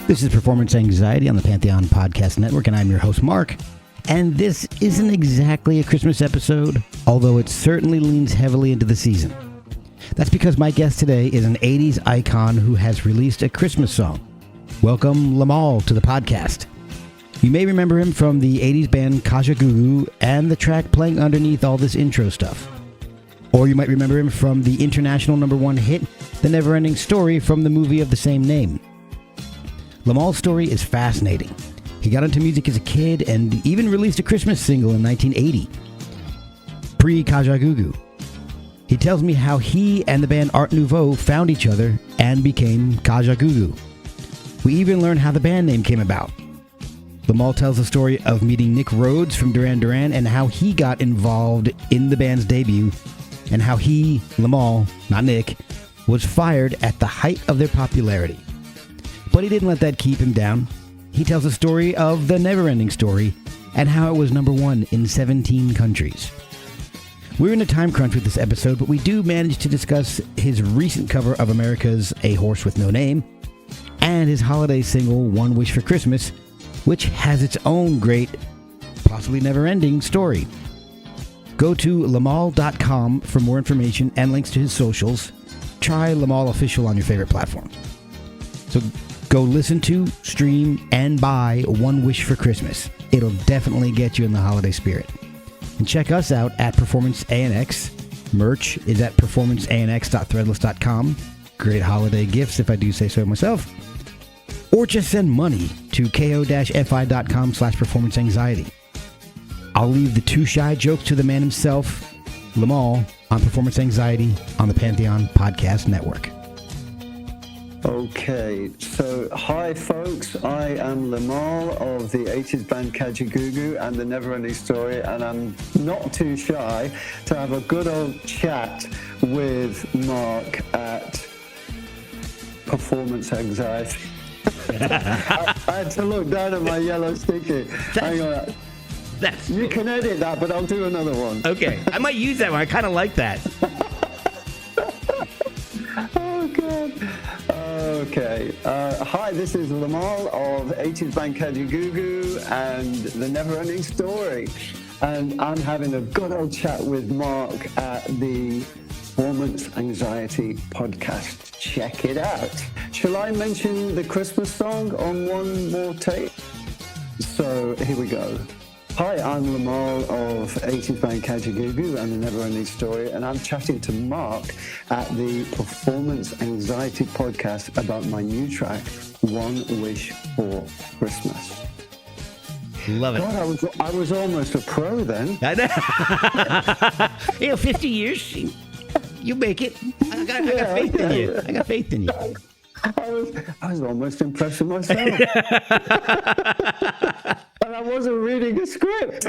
This is Performance Anxiety on the Pantheon Podcast Network, and I'm your host, Mark. And this isn't exactly a Christmas episode, although it certainly leans heavily into the season. That's because my guest today is an 80s icon who has released a Christmas song. Welcome, Limahl, to the podcast. You may remember him from the 80s band Kajagoogoo and the track playing underneath all this intro stuff. Or you might remember him from the international #1 hit, The Neverending Story, from the movie of the same name. Limahl's story is fascinating. He got into music as a kid and even released a Christmas single in 1980, pre-Kajagoogoo. He tells me how he and the band Art Nouveau found each other and became Kajagoogoo. We even learn how the band name came about. Limahl tells the story of meeting Nick Rhodes from Duran Duran and how he got involved in the band's debut, and how he, Limahl, not Nick, was fired at the height of their popularity. But he didn't let that keep him down. He tells the story of the Neverending Story and how it was #1 in 17 countries. We're in a time crunch with this episode, but we do manage to discuss his recent cover of America's A Horse with No Name and his holiday single, One Wish for Christmas, which has its own great, possibly never-ending story. Go to limahl.com for more information and links to his socials. Try Limahl Official on your favorite platform. So go listen to, stream, and buy One Wish for Christmas. It'll definitely get you in the holiday spirit. And check us out at Performance ANX. Merch is at performanceanx.threadless.com. Great holiday gifts, if I do say so myself. Or just send money to ko-fi.com/performanceanxiety. I'll leave the too shy jokes to the man himself, Limahl, on Performance Anxiety on the Pantheon Podcast Network. Okay, so hi folks, I am Limahl of the 80s band Kajagoogoo and the Neverending Story, and I'm not too shy to have a good old chat with Mark at Performance Anxiety. I had to look down at my yellow sticky. Hang on. You can edit that, but I'll do another one. Okay, I might use that one. I kind of like that. Oh, God. Okay. Hi, this is Limahl of 80s band Kajagoogoo and the Neverending Story. And I'm having a good old chat with Mark at the Performance Anxiety podcast. Check it out. Shall I mention the Christmas song on one more tape? So here we go. Hi, I'm Limahl of 80s band Kajagoogoo and the Neverending Story, and I'm chatting to Mark at the Performance Anxiety podcast about my new track, One Wish for Christmas. Love it. God, I was almost a pro then. I know. 50 years, you make it. I got faith in you. I got faith in you. I was almost impressed with myself. And I wasn't reading a script.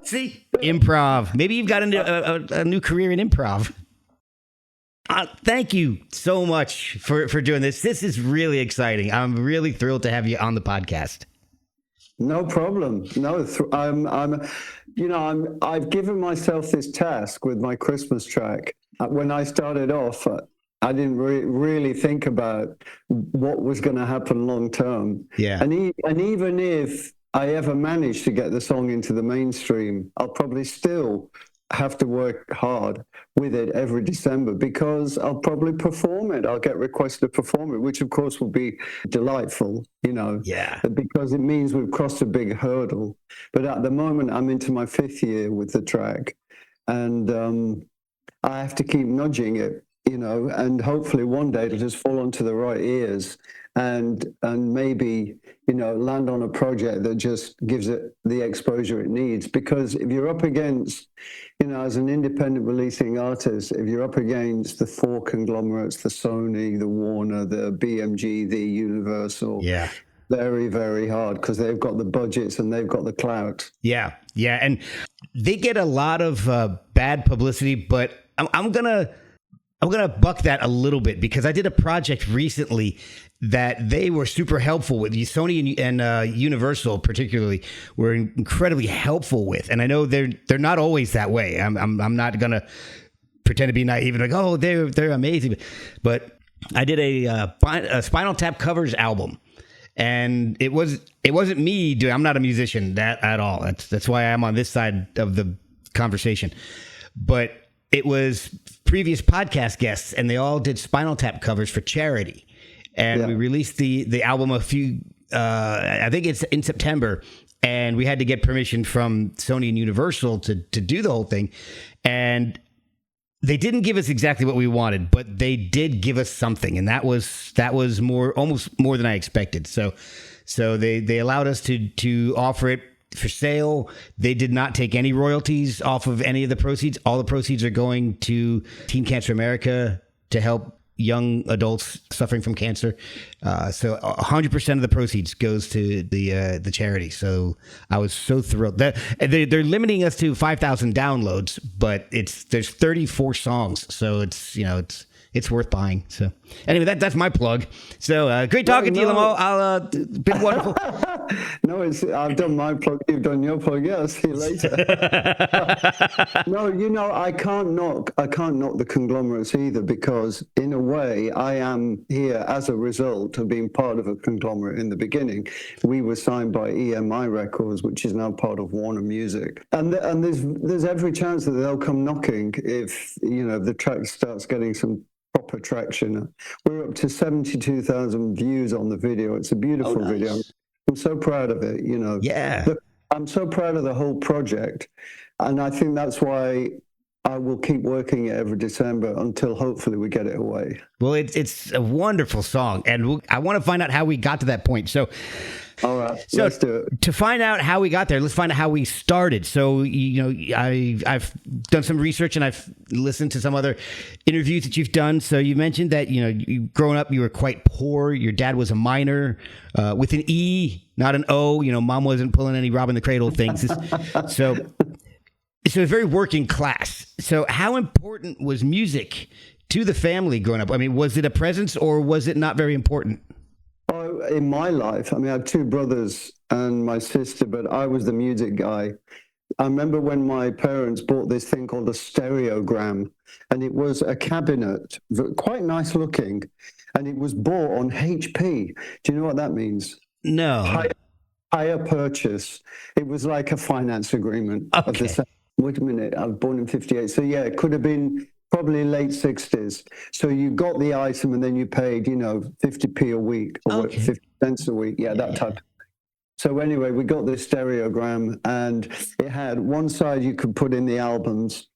See? Improv. Maybe you've got into a new career in improv. Thank you so much for doing this. This is really exciting. I'm really thrilled to have you on the podcast. No problem. No, I've given myself this task with my Christmas track. When I started off, I didn't really think about what was going to happen long term. Yeah. And even if I ever manage to get the song into the mainstream, I'll probably still have to work hard with it every December because I'll probably perform it. I'll get requests to perform it, which of course will be delightful, Yeah. because it means we've crossed a big hurdle. But at the moment, I'm into my 5th year with the track, and I have to keep nudging it. And hopefully one day it'll just fall onto the right ears and maybe, land on a project that just gives it the exposure it needs. Because if you're up against, as an independent releasing artist, if you're up against the 4 conglomerates, the Sony, the Warner, the BMG, the Universal, yeah, very, very hard because they've got the budgets and they've got the clout. Yeah. And they get a lot of bad publicity, but I'm going to buck that a little bit because I did a project recently that they were super helpful with. Sony and Universal particularly were incredibly helpful with, and I know they're not always that way. I'm not gonna pretend to be naive and like, oh, they're amazing, but I did a Spinal Tap covers album, and it wasn't me doing. I'm not a musician at all. That's why I'm on this side of the conversation. But it was previous podcast guests, and they all did Spinal Tap covers for charity. And we released the album I think it's in September, and we had to get permission from Sony and Universal to do the whole thing. And they didn't give us exactly what we wanted, but they did give us something, and that was almost more than I expected. So they allowed us to offer it for sale. They did not take any royalties off of any of the proceeds. All the proceeds are going to Teen Cancer America to help young adults suffering from cancer. So 100% of the proceeds goes to the charity. So I was so thrilled that they're limiting us to 5,000 downloads, but there's 34 songs. So it's worth buying. So anyway, that's my plug. So great talking to you, Limahl. Been wonderful. No, I've done my plug. You've done your plug. Yeah, I'll see you later. No, I can't knock the conglomerates either, because in a way I am here as a result of being part of a conglomerate in the beginning. We were signed by EMI Records, which is now part of Warner Music, and there's every chance that they'll come knocking if the track starts getting some proper traction. We're up to 72,000 views on the video. It's a beautiful video. I'm so proud of it, Yeah. I'm so proud of the whole project. And I think that's why I will keep working it every December until hopefully we get it away. Well, it's a wonderful song, and I want to find out how we got to that point. So, all right, let's do it. To find out how we got there, let's find out how we started. So, I've done some research, and I've listened to some other interviews that you've done. So you mentioned that, growing up, you were quite poor. Your dad was a miner with an E, not an O. Mom wasn't pulling any robbing the cradle things. So it's very working class. So how important was music to the family growing up? I mean, was it a presence, or was it not very important? Oh, in my life, I have two brothers and my sister, but I was the music guy. I remember when my parents bought this thing called a stereogram, and it was a cabinet, quite nice looking, and it was bought on HP. Do you know what that means? No. Hire purchase. It was like a finance agreement. Okay. Wait a minute, I was born in 58. So yeah, it could have been probably late 60s. So you got the item and then you paid, 50p a week or 50 cents a week. Yeah, that type of thing. So anyway, we got this stereogram, and it had one side you could put in the albums,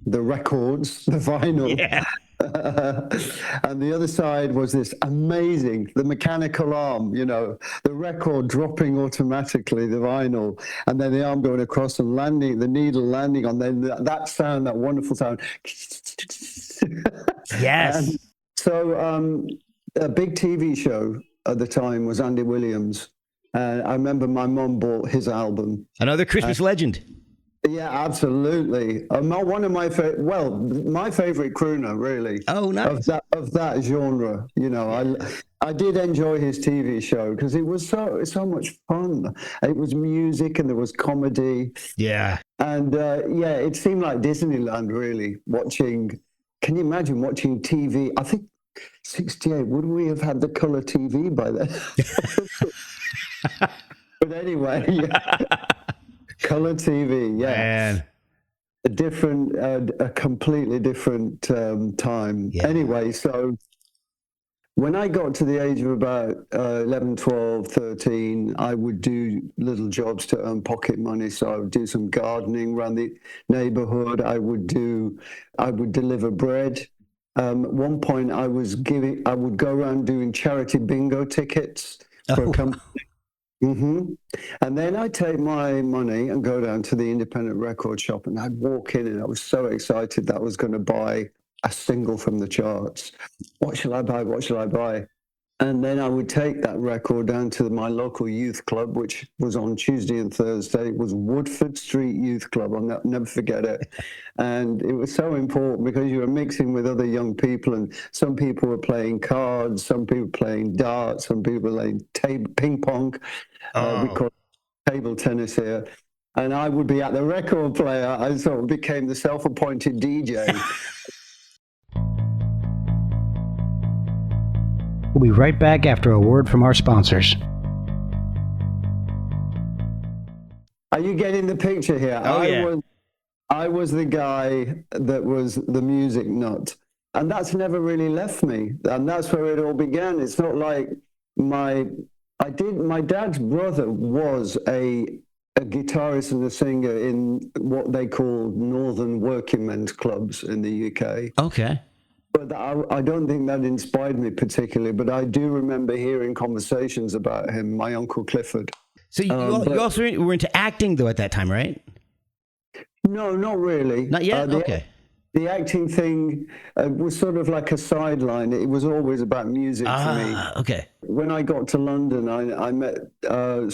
the records, the vinyl. Yeah. And the other side was this amazing, the mechanical arm, the record dropping automatically, the vinyl, and then the arm going across and landing, the needle landing on, then that sound, that wonderful sound. Yes. And so a big TV show at the time was Andy Williams. And I remember my mom bought his album. Another Christmas legend. Yeah, absolutely. One of my my favorite crooner, really. Oh, nice. Of that genre. I did enjoy his TV show because it was so much fun. It was music and there was comedy. Yeah. And it seemed like Disneyland, really. Can you imagine watching TV? I think 68. Would we have had the color TV by then? But anyway, yeah. Color TV, yeah. Man. A completely different time. Yeah. Anyway, so when I got to the age of about 11, 12, 13, I would do little jobs to earn pocket money. So I would do some gardening around the neighborhood. I would deliver bread. At one point, I would go around doing charity bingo tickets for a company. Mm-hmm. And then I'd take my money and go down to the independent record shop, and I'd walk in, and I was so excited that I was going to buy a single from the charts. What shall I buy? What shall I buy? And then I would take that record down to my local youth club, which was on Tuesday and Thursday. It was Woodford Street Youth Club. I'll never forget it. And it was so important because you were mixing with other young people, and some people were playing cards, some people playing darts, some people playing ping pong. We call it table tennis here. And I would be at the record player. I sort of became the self-appointed DJ. We'll be right back after a word from our sponsors. Are you getting the picture here? Oh, yeah. I was the guy that was the music nut. And that's never really left me. And that's where it all began. It's not like my dad's brother was a guitarist and a singer in what they call Northern Working Men's Clubs in the UK. Okay. But I don't think that inspired me particularly, but I do remember hearing conversations about him, my Uncle Clifford. So you also were into acting, though, at that time, right? No, not really. Not yet? Okay. The acting thing was sort of like a sideline. It was always about music for me. Okay. When I got to London, I met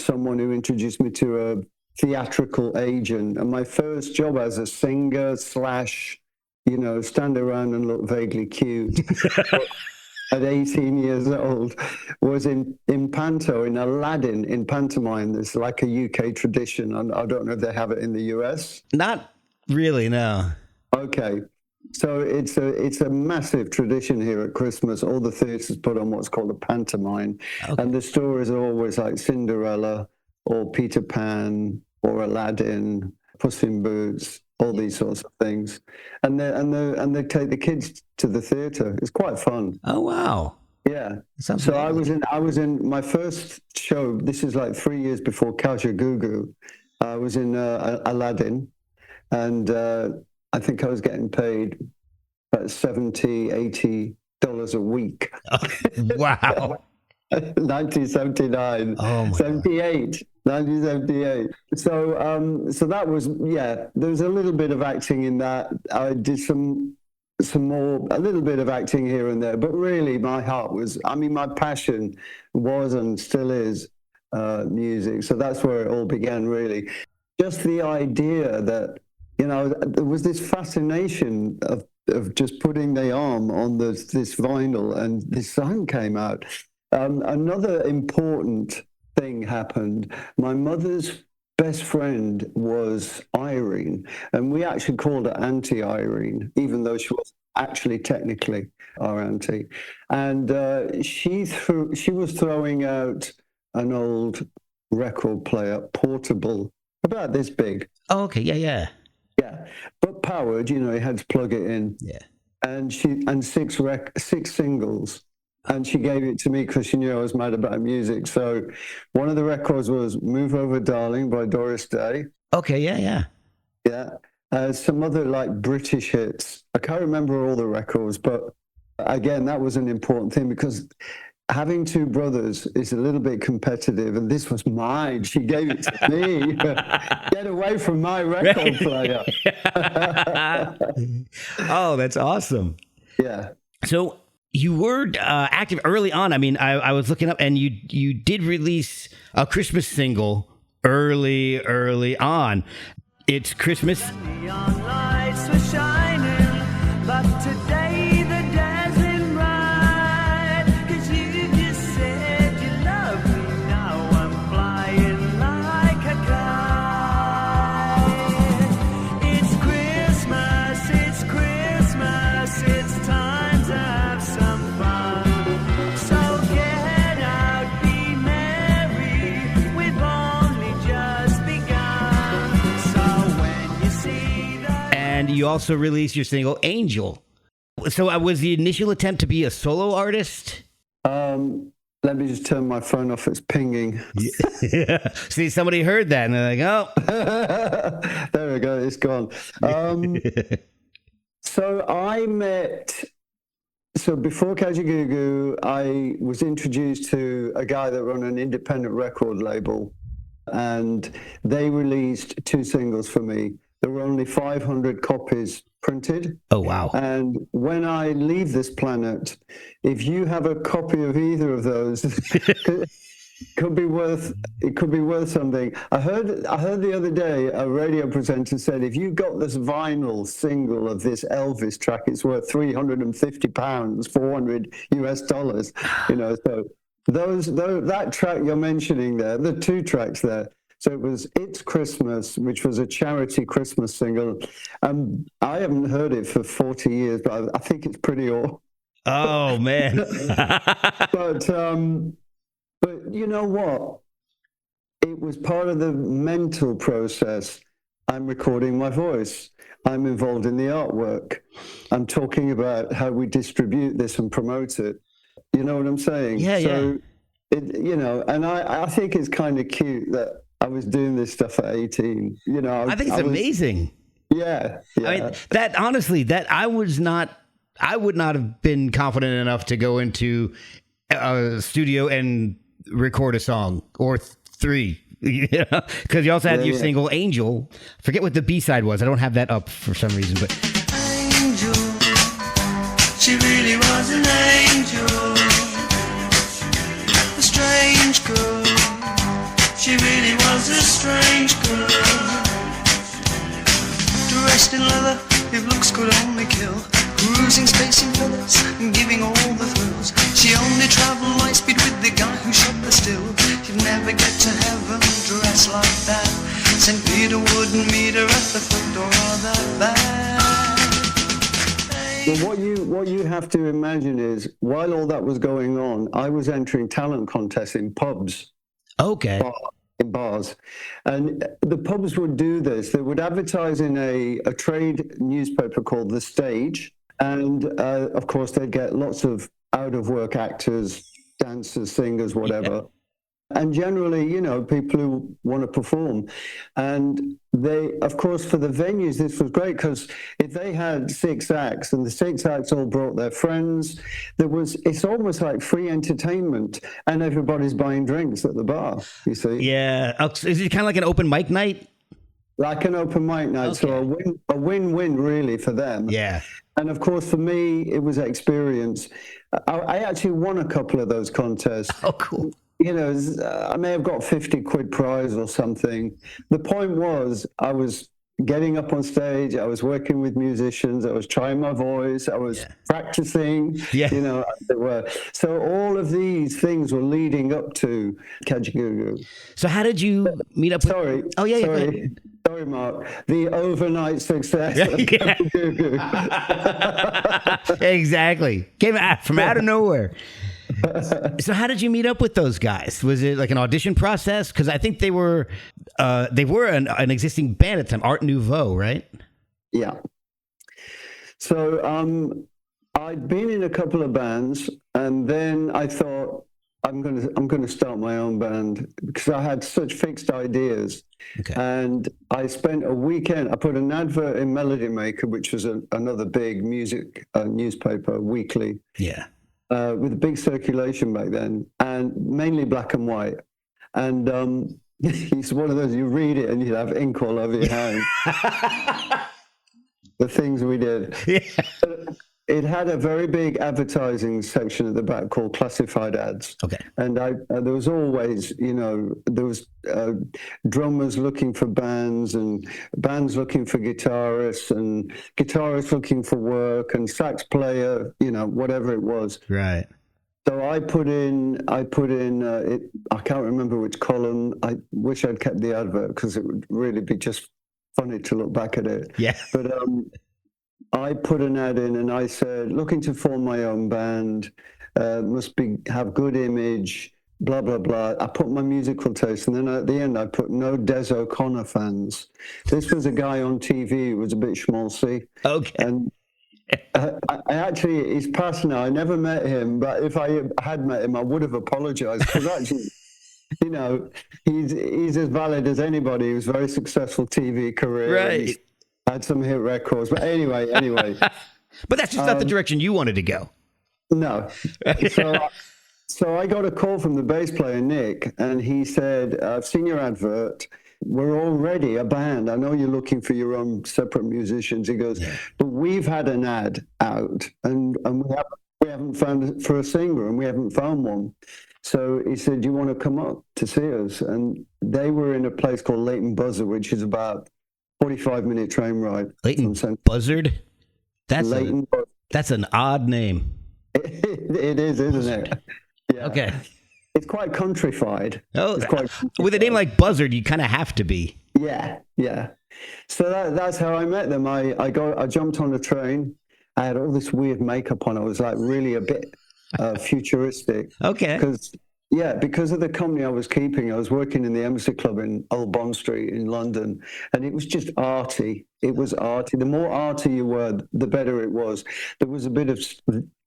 someone who introduced me to a theatrical agent. And my first job as a singer / stand around and look vaguely cute at 18 years old was in Panto, in Aladdin, in pantomime. It's like a UK tradition. I don't know if they have it in the US. Not really, no. Okay. So it's a massive tradition here at Christmas. All the theatres put on what's called a pantomime. Okay. And the stories are always like Cinderella or Peter Pan or Aladdin, Puss in Boots, all these sorts of things. And they take the kids to the theatre. It's quite fun. Oh, wow. Yeah. So I was in my first show. This is like 3 years before Kajagoogoo. I was in Aladdin, and I think I was getting paid about $70, $80 a week. Wow. 1979. Oh my 78. 1978. So that was, there was a little bit of acting in that. I did a little bit of acting here and there, but really my passion was and still is music. So that's where it all began, really. Just the idea that, there was this fascination of just putting the arm on this vinyl, and this song came out. Another important thing happened. My mother's best friend was Irene, and we actually called her Auntie Irene, even though she was actually technically our auntie. And she was throwing out an old record player, portable, about this big. Oh, okay, yeah. Yeah, but powered, you had to plug it in. Yeah. And six singles. And she gave it to me because she knew I was mad about music. So one of the records was Move Over Darling by Doris Day. Okay, yeah. Yeah. Some other like British hits. I can't remember all the records, but again, that was an important thing because having two brothers is a little bit competitive, and this was mine. She gave it to me. Get away from my record player. Oh, that's awesome. Yeah. So you were active early on. I mean, I was looking up, and you did release a Christmas single early on. It's Christmas. Neon lights were shining, but today the day's been bright. 'Cause you just said you love me, now I'm flying like a kite. It's Christmas, it's time to have some fun. So get out, be merry, we've only just begun. So when you see the... And you also released your single Angel. So was the initial attempt to be a solo artist? Let me just turn my phone off. It's pinging. Yeah. See, somebody heard that and they're like, oh. There we go. It's gone. So before Kajagoogoo, I was introduced to a guy that ran an independent record label, and they released 2 singles for me. There were only 500 copies printed. Oh, wow. And when I leave this planet, if you have a copy of either of those, it could be worth something. I heard the other day a radio presenter said, if you got this vinyl single of this Elvis track, it's worth £350, $400 US. So that track you're mentioning there, the 2 tracks there. So it was It's Christmas, which was a charity Christmas single. I haven't heard it for 40 years, but I think it's pretty awesome. Oh man. But you know what? It was part of the mental process. I'm recording my voice. I'm involved in the artwork. I'm talking about how we distribute this and promote it. You know what I'm saying? Yeah, so, and I think it's kind of cute that I was doing this stuff at 18. I think it's amazing. Yeah. I mean, that honestly, I would not have been confident enough to go into a studio and record a song or three. Because you also had your single Angel. I forget what the B-side was. I don't have that up for some reason, but Angel, she really was an angel. A strange girl, she really was a strange girl. Dressed in leather, if looks could only kill. Cruising space in feathers and giving all the thrills. She only travelled light speed with the guy who shot the still. She'd never get to heaven dressed like that. St. Peter wouldn't meet her at the front door of that bag. Well, what you have to imagine is, while all that was going on, I was entering talent contests in pubs. okay. In bars. And the pubs would do this. They would advertise in a trade newspaper called The Stage. And, of course, they'd get lots of out-of-work actors, dancers, singers, whatever. Yeah. And generally, people who want to perform. And they, of course, for the venues, this was great because if they had 6 acts and the 6 acts all brought their friends, it's almost like free entertainment and everybody's buying drinks at the bar, you see. Yeah. Is it kind of like an open mic night? Like an open mic night. Okay. So a win-win really for them. Yeah. And of course, for me, it was experience. I actually won a couple of those contests. Oh, cool. I may have got 50 quid prize or something. The point was, I was getting up on stage, I was working with musicians, I was trying my voice, I was practicing, as it were. So all of these things were leading up to Kajagoogoo. So how did you meet up with... Sorry. Oh, yeah. Sorry, Mark. The overnight success of Kajagoogoo. Exactly. Came from out of nowhere. So how did you meet up with those guys? Was it like an audition process? Because I think they were an existing band at the time, Art Nouveau, right? Yeah. So I'd been in a couple of bands, and then I thought I'm going to start my own band because I had such fixed ideas. Okay. And I spent a weekend. I put an advert in Melody Maker, which was another big music newspaper, weekly. Yeah. With a big circulation back then, and mainly black and white. And it's one of those, you read it and you have ink all over your hand. The things we did. Yeah. It had a very big advertising section at the back called classified ads. Okay. And there was always, there was drummers looking for bands and bands looking for guitarists and guitarists looking for work and sax player, whatever it was. Right. So I put in I can't remember which column. I wish I'd kept the advert because it would really be just funny to look back at it. Yeah. But I put an ad in and I said, looking to form my own band, have good image, blah, blah, blah. I put my musical taste, and then at the end I put no Des O'Connor fans. This was a guy on TV who was a bit schmaltzy. Okay. And I actually, he's passed now. I never met him, but if I had met him, I would have apologized because actually, he's as valid as anybody. He was a very successful TV career. Right. Had some hit records, but anyway. But that's just not the direction you wanted to go. No. So I got a call from the bass player, Nick, and he said, I've seen your advert. We're already a band. I know you're looking for your own separate musicians. He goes, but we've had an ad out, and we haven't found for a singer, and we haven't found one. So he said, do you want to come up to see us? And they were in a place called Leighton Buzzard, which is about 45-minute train ride. Leighton Buzzard? That's an odd name. It is, isn't it? Yeah. Okay. It's quite countrified. Oh, with a name like Buzzard, you kind of have to be. Yeah. So that's how I met them. I jumped on a train, I had all this weird makeup on. I was like really a bit futuristic. Okay. Because of the company I was keeping, I was working in the Embassy Club in Old Bond Street in London, and it was just arty. It was arty. The more arty you were, the better it was. There was a bit of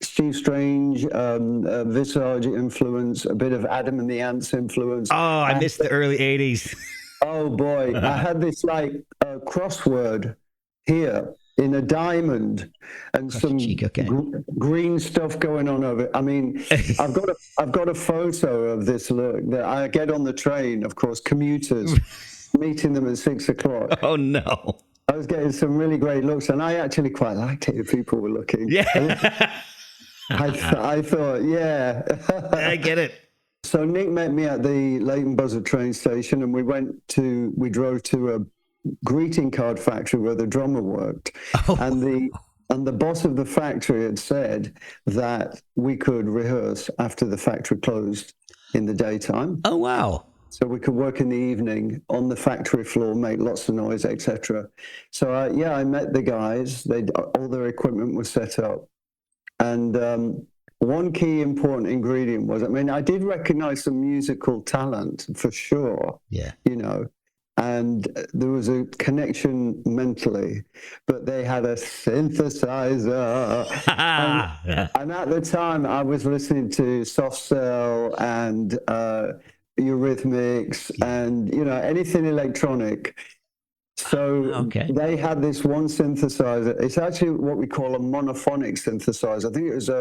Steve Strange, Visage influence, a bit of Adam and the Ants influence. Oh, I missed the early 80s. Oh, boy. I had this, like, crossword here in a diamond and some green stuff going on over it. I mean, I've got a photo of this look that I get on the train, of course, commuters, meeting them at 6 o'clock. Oh, no. I was getting some really great looks, and I actually quite liked it if people were looking. Yeah. I thought, yeah. I get it. So Nick met me at the Leighton Buzzard train station, and we drove to a greeting card factory where the drummer worked. Oh. And the boss of the factory had said that we could rehearse after the factory closed in the daytime. Oh, wow. So we could work in the evening on the factory floor, make lots of noise, etc. So I met the guys. All their equipment was set up. And one key important ingredient was, I did recognize some musical talent for sure. Yeah. And there was a connection mentally, but they had a synthesizer. and at the time, I was listening to Soft Cell and Eurythmics and, anything electronic. So they had this one synthesizer. It's actually what we call a monophonic synthesizer. I think it was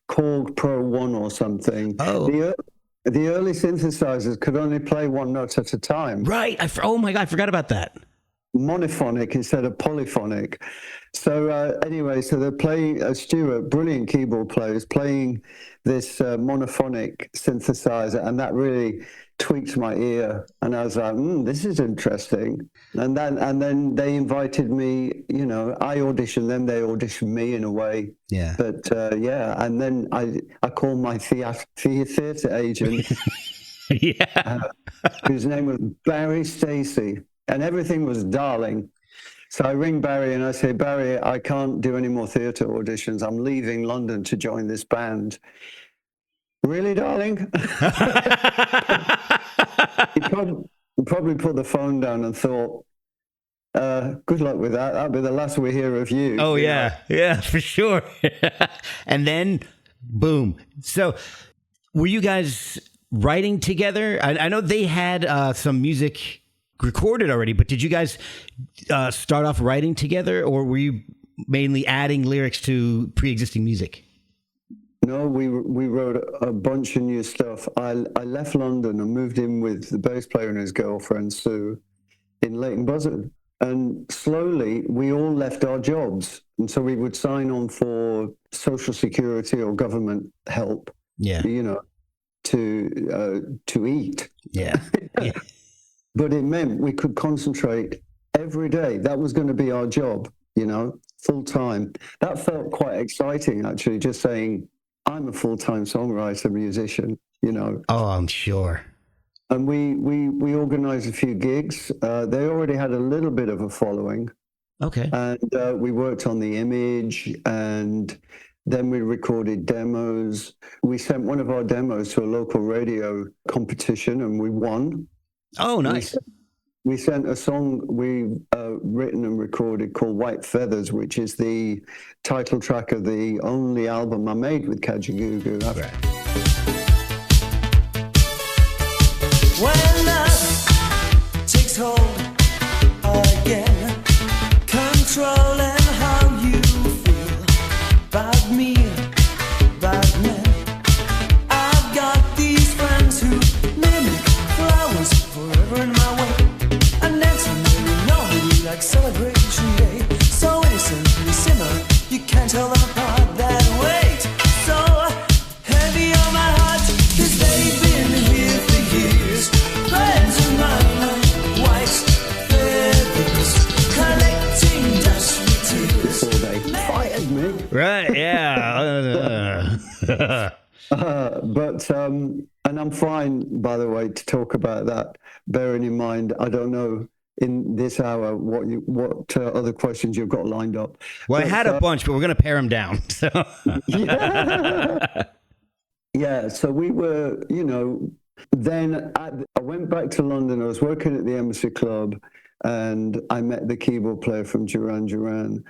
called Pro 1 or something. Oh. The early synthesizers could only play one note at a time. Right. Oh, my God. I forgot about that. Monophonic instead of polyphonic. So anyway, so they're playing, Stuart, brilliant keyboard player, is playing this monophonic synthesizer, and that really tweaked my ear. And I was like, this is interesting. And then they invited me, I auditioned them, they auditioned me in a way. Yeah. But and then I called my theater agent, whose name was Barry Stacey, and everything was darling. So I ring Barry and I say, Barry, I can't do any more theatre auditions. I'm leaving London to join this band. Really, darling? He probably put the phone down and thought, good luck with that. That'll be the last we hear of you. Oh, yeah. Yeah, for sure. And then, boom. So were you guys writing together? I know they had some music recorded already, but did you guys start off writing together, or were you mainly adding lyrics to pre-existing music? No, we wrote a bunch of new stuff. I left London and moved in with the bass player and his girlfriend, Sue, in Leighton Buzzard. And slowly, we all left our jobs. And so we would sign on for Social Security or government help, to eat. Yeah. Yeah. But it meant we could concentrate every day. That was going to be our job, full time. That felt quite exciting, actually, just saying, I'm a full-time songwriter, musician, Oh, I'm sure. And we organized a few gigs. They already had a little bit of a following. Okay. And we worked on the image, and then we recorded demos. We sent one of our demos to a local radio competition, and we won. Oh, nice. We sent a song we've written and recorded called White Feathers, which is the title track of the only album I made with Kajagoogoo. Right. When love takes hold again, controlling how you feel about me, about men. I've got these friends who mimic flowers forever in my way, and dancing really normally like celebration day. So innocently simmer, you can't tell them apart that weight. So heavy on my heart, 'cause they've been here for years. Friends of mine like white feathers, collecting dust with tears. Before they fired me. Right, yeah. And I'm fine, by the way, to talk about that, bearing in mind, I don't know in this hour what other questions you've got lined up. Well, I But, had a bunch, but we're going to pare them down. So yeah. Yeah, so we were, then I went back to London. I was working at the Embassy Club, and I met the keyboard player from Duran Duran.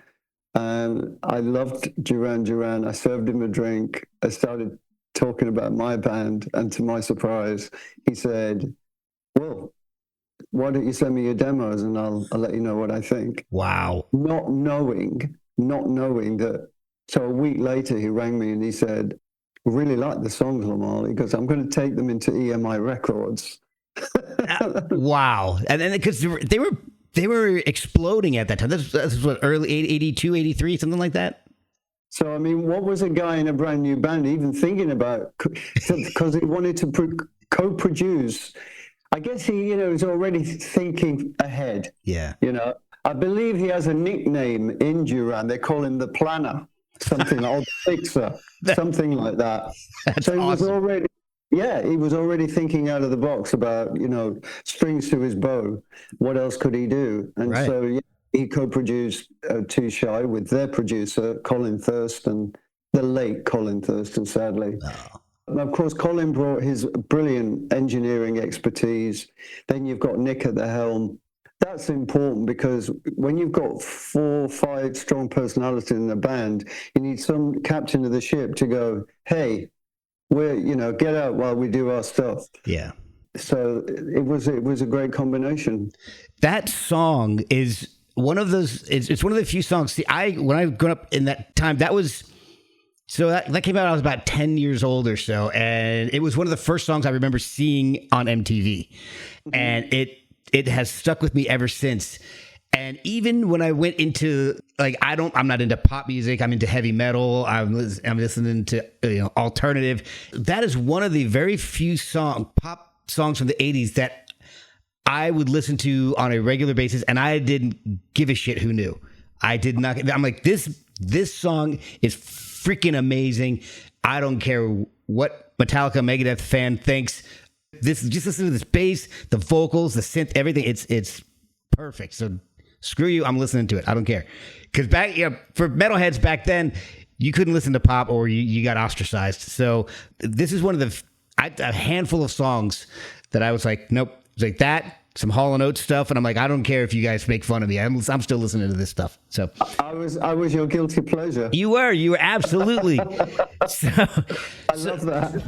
And I loved Duran Duran. I served him a drink. I started talking about my band, and to my surprise, he said, well, why don't you send me your demos and I'll let you know what I think. wow. Not knowing that. So a week later, he rang me and he said, really like the songs, Limahl. He goes, I'm going to take them into EMI Records. Wow. And then because they were exploding at that time. This was what, early 82, 83, something like that? So, I mean, what was a guy in a brand new band even thinking about? Because he wanted to co-produce. I guess he, was already thinking ahead. Yeah. I believe he has a nickname in Duran. They call him the Planner, something like the Fixer, something like that. So he was already, he was already thinking out of the box about, strings to his bow. What else could he do? And so he co-produced Too Shy with their producer, Colin Thurston, the late Colin Thurston, sadly. Oh. And of course, Colin brought his brilliant engineering expertise. Then you've got Nick at the helm. That's important because when you've got 4 or 5 strong personalities in a band, you need some captain of the ship to go, hey, get out while we do our stuff. Yeah. So it was a great combination. That song is one of those. It's one of the few songs. See, when I grew up in that time, that came out. I was about 10 years old or so, and it was one of the first songs I remember seeing on MTV, and it has stuck with me ever since. And even when I went into I'm not into pop music. I'm into heavy metal. I'm listening to alternative. That is one of the very few pop songs from the 80s that I would listen to on a regular basis, and I didn't give a shit who knew. I did not. I'm like, this song is freaking amazing. I don't care what Metallica, Megadeth fan thinks. Just listen to this bass, the vocals, the synth, everything. It's perfect. So screw you. I'm listening to it. I don't care. Because for metalheads back then, you couldn't listen to pop or you got ostracized. So this is one of a handful of songs that I was like, nope. It's like that, some Hall & Oates stuff, and I'm like, I don't care if you guys make fun of me. I'm still listening to this stuff. So I was your guilty pleasure. You were absolutely. I love that.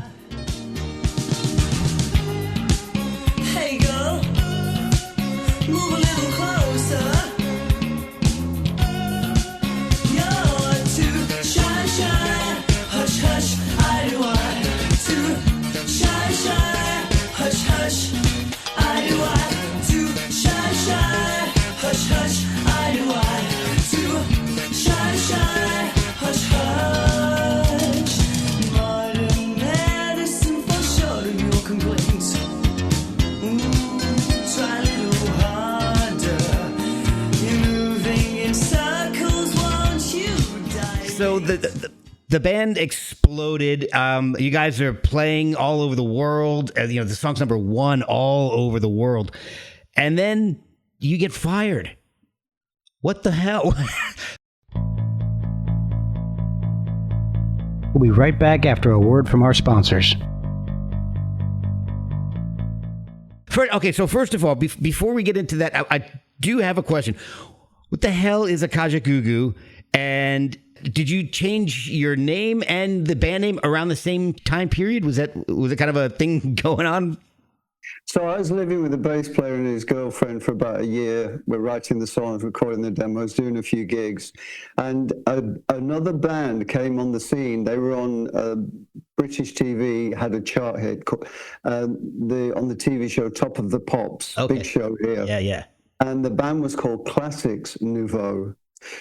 Hey girl, move a little closer. You're too shy, hush, hush, I do I. Too shy, hush, hush, I do I. Too shy, hush, hush, I do I. Too shy, hush, hush. Modern medicine for sure to your complaints. Try a little harder. You're moving in circles, won't you die? So the band exploded. You guys are playing all over the world. The song's #1 all over the world. And then you get fired. What the hell? We'll be right back after a word from our sponsors. So first of all, before we get into that, I do have a question. What the hell is a Kajagoogoo? And did you change your name and the band name around the same time period? Was it kind of a thing going on? So I was living with a bass player and his girlfriend for about a year. We're writing the songs, recording the demos, doing a few gigs. And another band came on the scene. They were on British TV, had a chart hit on the TV show Top of the Pops, big show here. Yeah. And the band was called Classics Nouveau.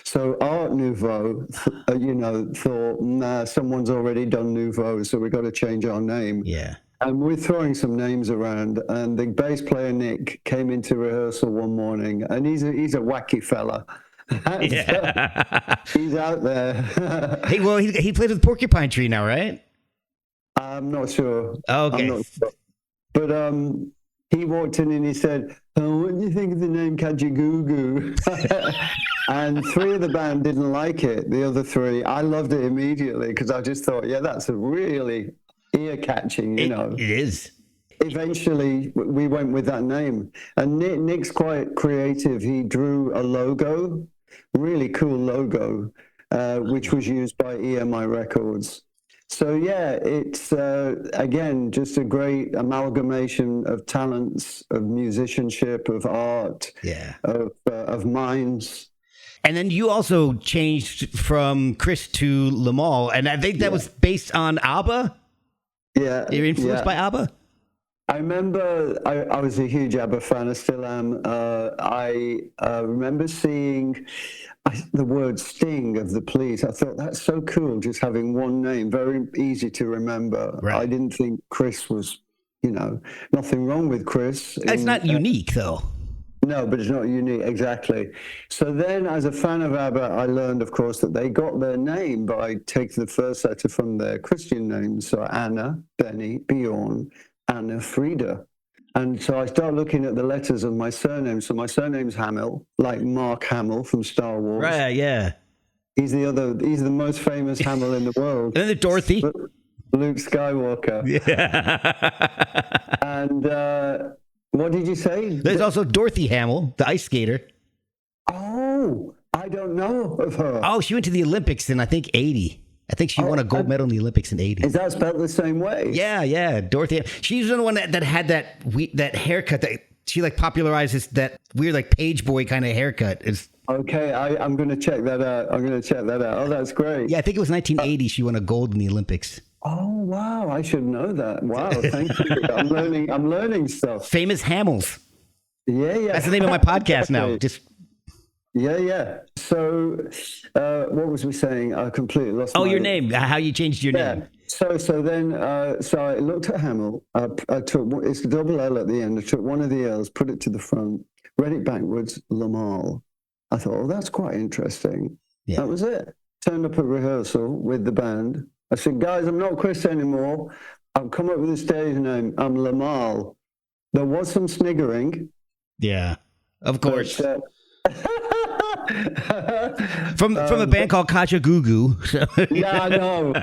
So Art Nouveau, thought, nah, someone's already done Nouveau, so we've got to change our name. Yeah. And we're throwing some names around, and the bass player Nick came into rehearsal one morning, and he's a wacky fella. Yeah. He's out there. Hey, well, he plays with Porcupine Tree now, right? I'm not sure. Okay. I'm not sure. But he walked in and he said, "Oh, what do you think of the name Kajagoogoo?" And 3 of the band didn't like it. The other 3, I loved it immediately because I just thought, yeah, that's a really ear-catching, you know. It is. Eventually, we went with that name. And Nick's quite creative. He drew a logo, really cool logo, which was used by EMI Records. So, yeah, it's, again, just a great amalgamation of talents, of musicianship, of art, of minds. And then you also changed from Chris to Limahl, and I think that was based on ABBA? Yeah. You're influenced by ABBA? I remember I was a huge ABBA fan. I still am. I remember seeing the word Sting of the Police. I thought, that's so cool, just having one name, very easy to remember. Right. I didn't think Chris was, you know, nothing wrong with Chris. It's not unique, though. No, but it's not unique, exactly. So then, as a fan of ABBA, I learned, of course, that they got their name by taking the first letter from their Christian names. So Anna, Benny, Bjorn, Anna, Frida. And so I started looking at the letters of my surname. So my surname's Hamill, like Mark Hamill from Star Wars. Right, yeah. He's the most famous Hamill in the world. And then Dorothy. Luke Skywalker. Yeah. And what did you say? There's also Dorothy Hamill, the ice skater. Oh, I don't know of her. Oh, she went to the Olympics in, I think, 80. I think she won a gold medal in the Olympics in 80. Is that spelled the same way? Yeah. Dorothy. She's the one that had that haircut that she like popularizes that weird like page boy kind of haircut. Okay, I'm going to check that out. Oh, that's great. Yeah, I think it was 1980 she won a gold in the Olympics. Oh, wow. I should know that. Wow, thank you. I'm learning stuff. Famous Hamills. Yeah. That's the name of my podcast now. Just Yeah. So, what was we saying? I completely lost. Your name. How you changed your name? So then, so I looked at Hamill. I took it's a double L at the end. I took one of the L's, put it to the front, read it backwards, Limahl. I thought, oh, that's quite interesting. Yeah. That was it. Turned up at rehearsal with the band. I said, guys, I'm not Chris anymore. I've come up with a stage name. I'm Limahl. There was some sniggering. Yeah, of course. But, from a band called Kajagoogoo. Yeah, I know.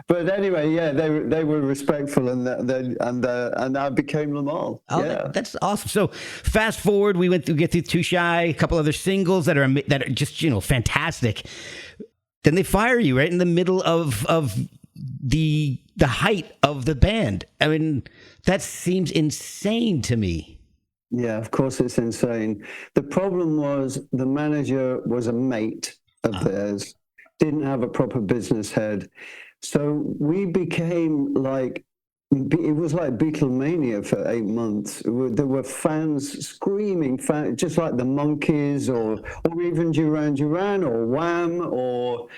But anyway, yeah, they were respectful, and I became Limahl. Oh, yeah. That's awesome. So fast forward, we get through Too Shy, a couple other singles that are just fantastic. Then they fire you right in the middle of the height of the band. I mean, that seems insane to me. Yeah, of course it's insane. The problem was the manager was a mate of theirs, didn't have a proper business head. So we became like, it was like Beatlemania for 8 months. There were fans screaming, just like the Monkees or even Duran Duran or Wham or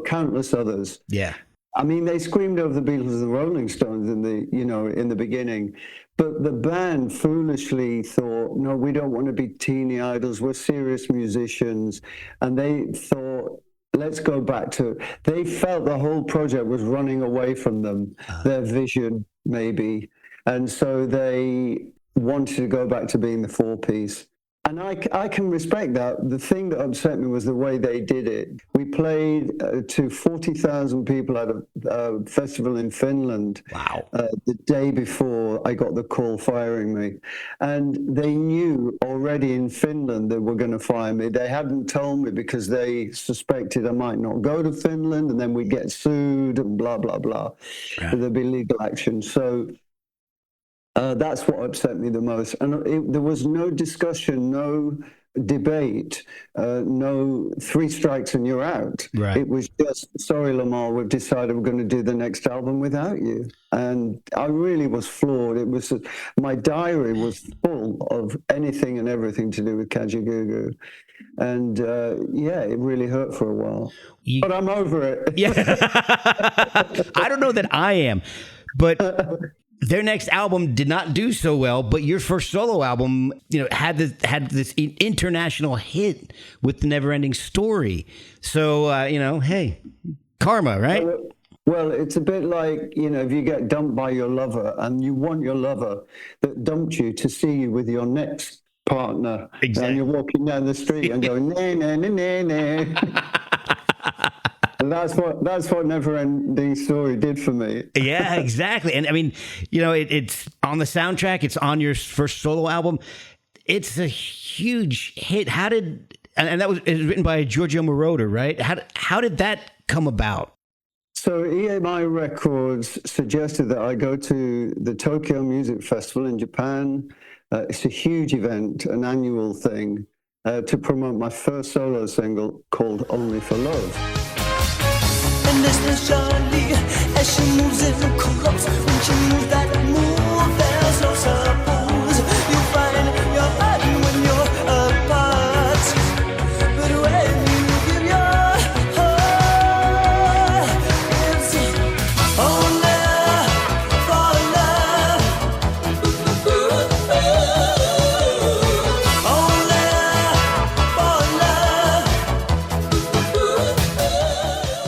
countless others. Yeah. I mean, they screamed over the Beatles and the Rolling Stones in the beginning. But the band foolishly thought, no, we don't want to be teeny idols. We're serious musicians. And they thought, let's go back to, they felt the whole project was running away from them, their vision, maybe. And so they wanted to go back to being the 4-piece. And I can respect that. The thing that upset me was the way they did it. We played to 40,000 people at a festival in Finland. Wow. The day before I got the call firing me. And they knew already in Finland they were going to fire me. They hadn't told me because they suspected I might not go to Finland and then we'd get sued and blah, blah, blah. Yeah. There'd be legal action. So that's what upset me the most. And there was no discussion, no debate, no 3 strikes and you're out. Right. It was just, sorry, Limahl, we've decided we're going to do the next album without you. And I really was floored. It was my diary was full of anything and everything to do with Kajagoogoo. And it really hurt for a while. But I'm over it. Yeah. I don't know that I am, but their next album did not do so well, but your first solo album, had this international hit with the Neverending Story. So, hey, karma, right? Well, it's a bit like, if you get dumped by your lover and you want your lover that dumped you to see you with your next partner, and you're walking down the street and going, nah, nah, nah, nah, nah. And that's what Neverending Story did for me. Yeah, exactly. And I mean, it's on the soundtrack. It's on your first solo album. It's a huge hit. And that was written by Giorgio Moroder, right? How did that come about? So EMI Records suggested that I go to the Tokyo Music Festival in Japan. It's a huge event, an annual thing, to promote my first solo single called Only for Love. And this is Charlie as she moves in close. When she moves that move, there's no suppose. You find your heart when you're apart. But when you give your heart, it's only for love. Only for love.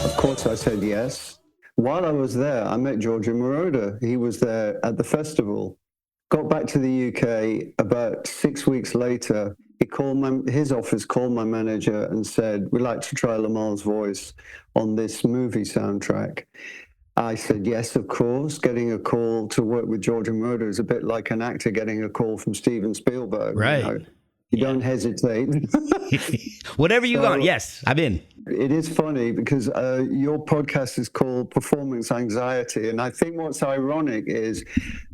Of course, I said yes. While I was there, I met Giorgio Moroder. He was there at the festival. Got back to the UK about 6 weeks later. His office called my manager and said, "We'd like to try Limahl's voice on this movie soundtrack." I said, yes, of course. Getting a call to work with Giorgio Moroder is a bit like an actor getting a call from Steven Spielberg. Right. You don't hesitate. Whatever you want. Yes, I'm in. It is funny because your podcast is called Performance Anxiety. And I think what's ironic is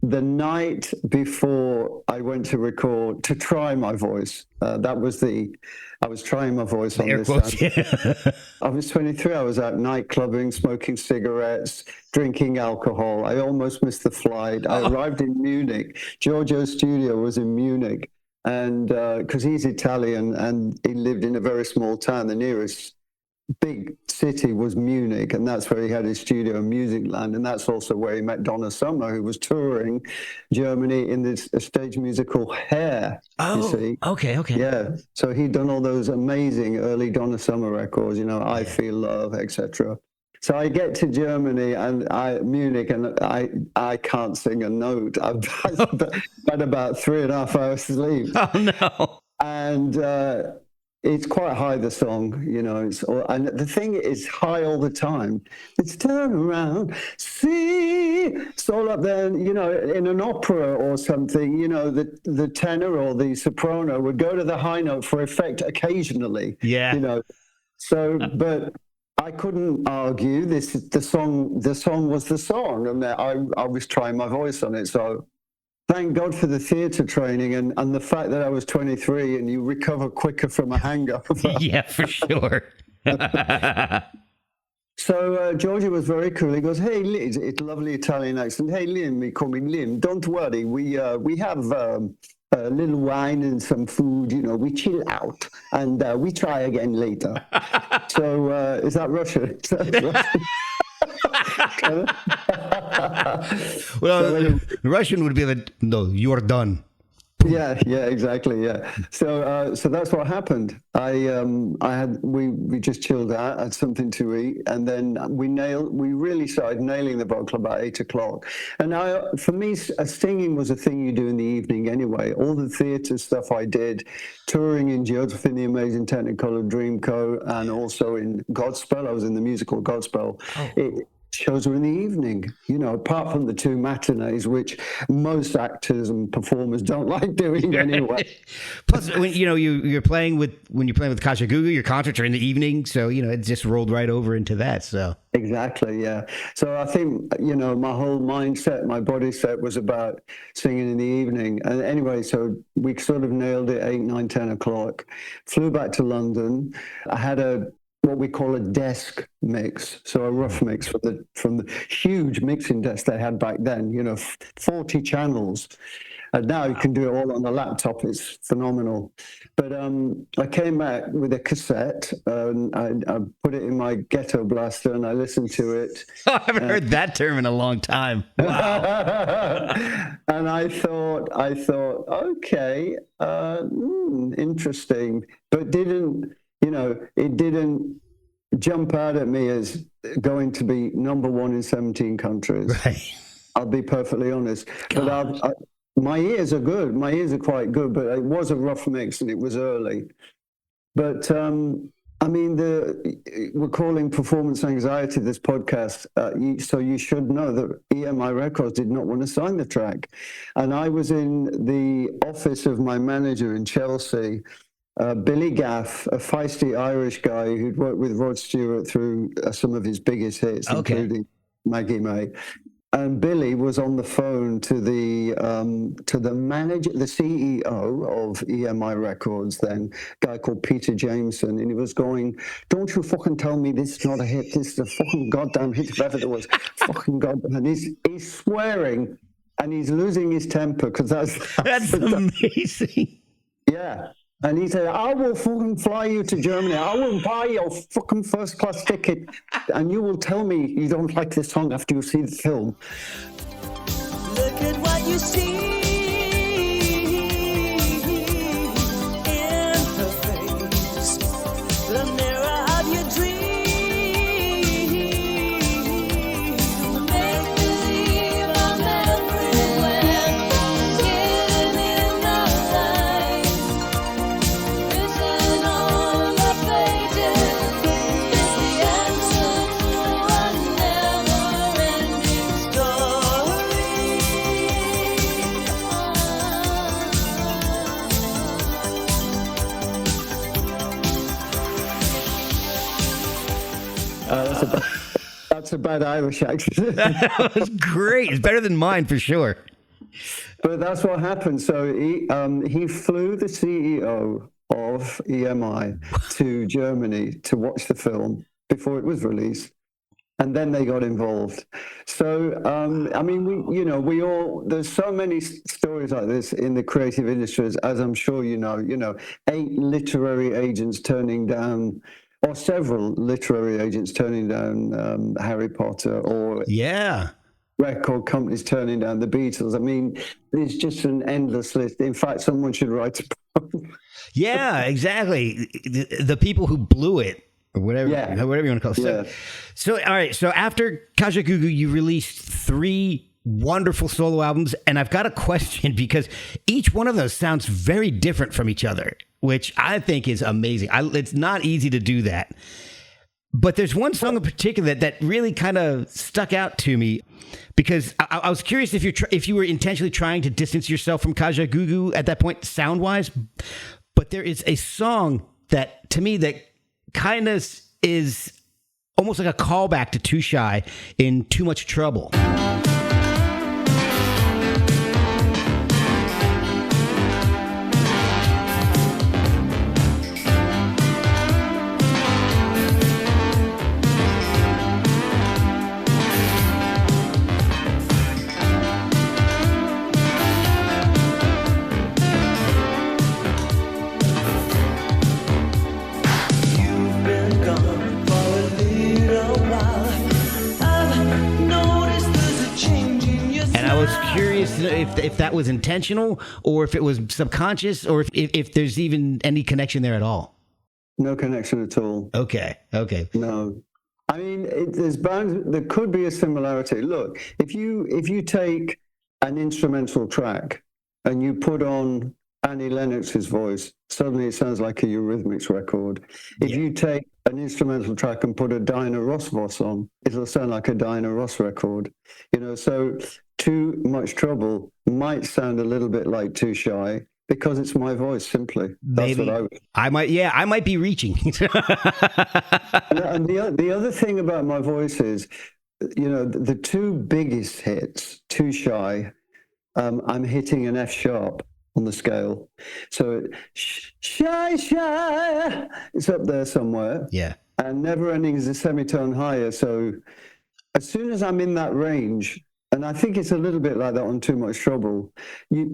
the night before I went to record, to try my voice, I was trying my voice on this. I was 23. I was out night clubbing, smoking cigarettes, drinking alcohol. I almost missed the flight. I arrived in Munich. Giorgio's studio was in Munich. And because he's Italian and he lived in a very small town, the nearest big city was Munich, and that's where he had his studio in Musicland, and that's also where he met Donna Summer, who was touring Germany in this stage musical Hair. You see? Okay. Yeah, so he'd done all those amazing early Donna Summer records, I Feel Love, etc. So I get to Germany and Munich, and I can't sing a note. I've had about 3.5 hours sleep. Oh no! And it's quite high, the song, and the thing is high all the time. It's turn around, see, it's all up there, in an opera or something, the tenor or the soprano would go to the high note for effect occasionally. Yeah. So, but I couldn't argue the song was the song, and I was trying my voice on it. So thank God for the theatre training and the fact that I was 23 and you recover quicker from a hangover. Yeah, for sure. So Giorgio was very cool. He goes, "Hey, Liz," it's a lovely Italian accent. "Hey, Lim," he called me Lim. "Don't worry, we have a little wine and some food. We chill out and we try again later." So is that Russian? Well, Russian would be no, you're done. Yeah, exactly. Yeah. So that's what happened. We just chilled out, had something to eat, and then we really started nailing the vocal about 8 o'clock. And for me, singing was a thing you do in the evening anyway. All the theatre stuff I did, touring in Joseph in the Amazing Technicolor Dreamcoat, and also in Godspell. I was in the musical Godspell. Shows were in the evening, apart from the 2 matinees, which most actors and performers don't like doing anyway. Plus, when you're playing with Kajagoogoo, your concerts are in the evening, so it just rolled right over into that. So exactly, yeah. So I think my whole mindset, my body set was about singing in the evening. And anyway, so we sort of nailed it 8, 9, 10 o'clock. Flew back to London. I had what we call a desk mix, so a rough mix from the huge mixing desk they had back then, 40 channels. And now you can do it all on the laptop. It's phenomenal. But I came back with a cassette, and I put it in my ghetto blaster, and I listened to it. I haven't heard that term in a long time. Wow. And I thought, okay, interesting, but it didn't jump out at me as going to be number one in 17 countries. Right. I'll be perfectly honest. But my ears are good. My ears are quite good, but it was a rough mix and it was early. But I mean, we're calling performance anxiety this podcast, so you should know that EMI Records did not want to sign the track. And I was in the office of my manager in Chelsea, Billy Gaff, a feisty Irish guy who'd worked with Rod Stewart through some of his biggest hits, including Maggie May. And Billy was on the phone to the manager, the CEO of EMI Records then, a guy called Peter Jameson, and he was going, "Don't you fucking tell me this is not a hit. This is a fucking goddamn hit if ever there was." Fucking goddamn. And he's swearing, and he's losing his temper because That's amazing. Yeah. And he said, "I will fucking fly you to Germany. I will buy your fucking first class ticket. And you will tell me you don't like this song after you see the film." Look at what you see in her face, the mirror of your dream. Make believe I'm everywhere, hidden in the light. Written on the pages is the answer to a never-ending story. That's a bad Irish accent. That was great. It's better than mine for sure. But that's what happened. So he flew the CEO of EMI to Germany to watch the film before it was released, and then they got involved. So I mean, we all, there's so many stories like this in the creative industries, as I'm sure you know, 8 literary agents turning down, or several literary agents turning down Harry Potter, or record companies turning down the Beatles. I mean, there's just an endless list. In fact, someone should write a book. Yeah, exactly. The people who blew it, or whatever, whatever you want to call it. Yeah. So, all right. So after Kajagoogoo, you released 3 wonderful solo albums, and I've got a question because each one of those sounds very different from each other, which I think is amazing. It's not easy to do that. But there's one song in particular that really kind of stuck out to me because I was curious if you were intentionally trying to distance yourself from Kajagoogoo at that point, sound-wise. But there is a song that, to me, that kind of is almost like a callback to Too Shy in Too Much Trouble. You've been gone for a little while. I've noticed there's a change in your And I was curious if that was intentional or if it was subconscious or if there's even any connection there at all. No connection at all. Okay. No. I mean, there could be a similarity. Look, if you take an instrumental track and you put on Annie Lennox's voice, suddenly it sounds like a Eurythmics record. If you take an instrumental track and put a Diana Ross voice on, it'll sound like a Diana Ross record. So Too Much Trouble might sound a little bit like Too Shy because it's my voice, simply. That's Maybe. what I might be reaching. And the other thing about my voice is, the 2 biggest hits, Too Shy, I'm hitting an F sharp on the scale. So shy, it's up there somewhere. Yeah. And Neverending is a semitone higher. So as soon as I'm in that range, and I think it's a little bit like that on Too Much Trouble,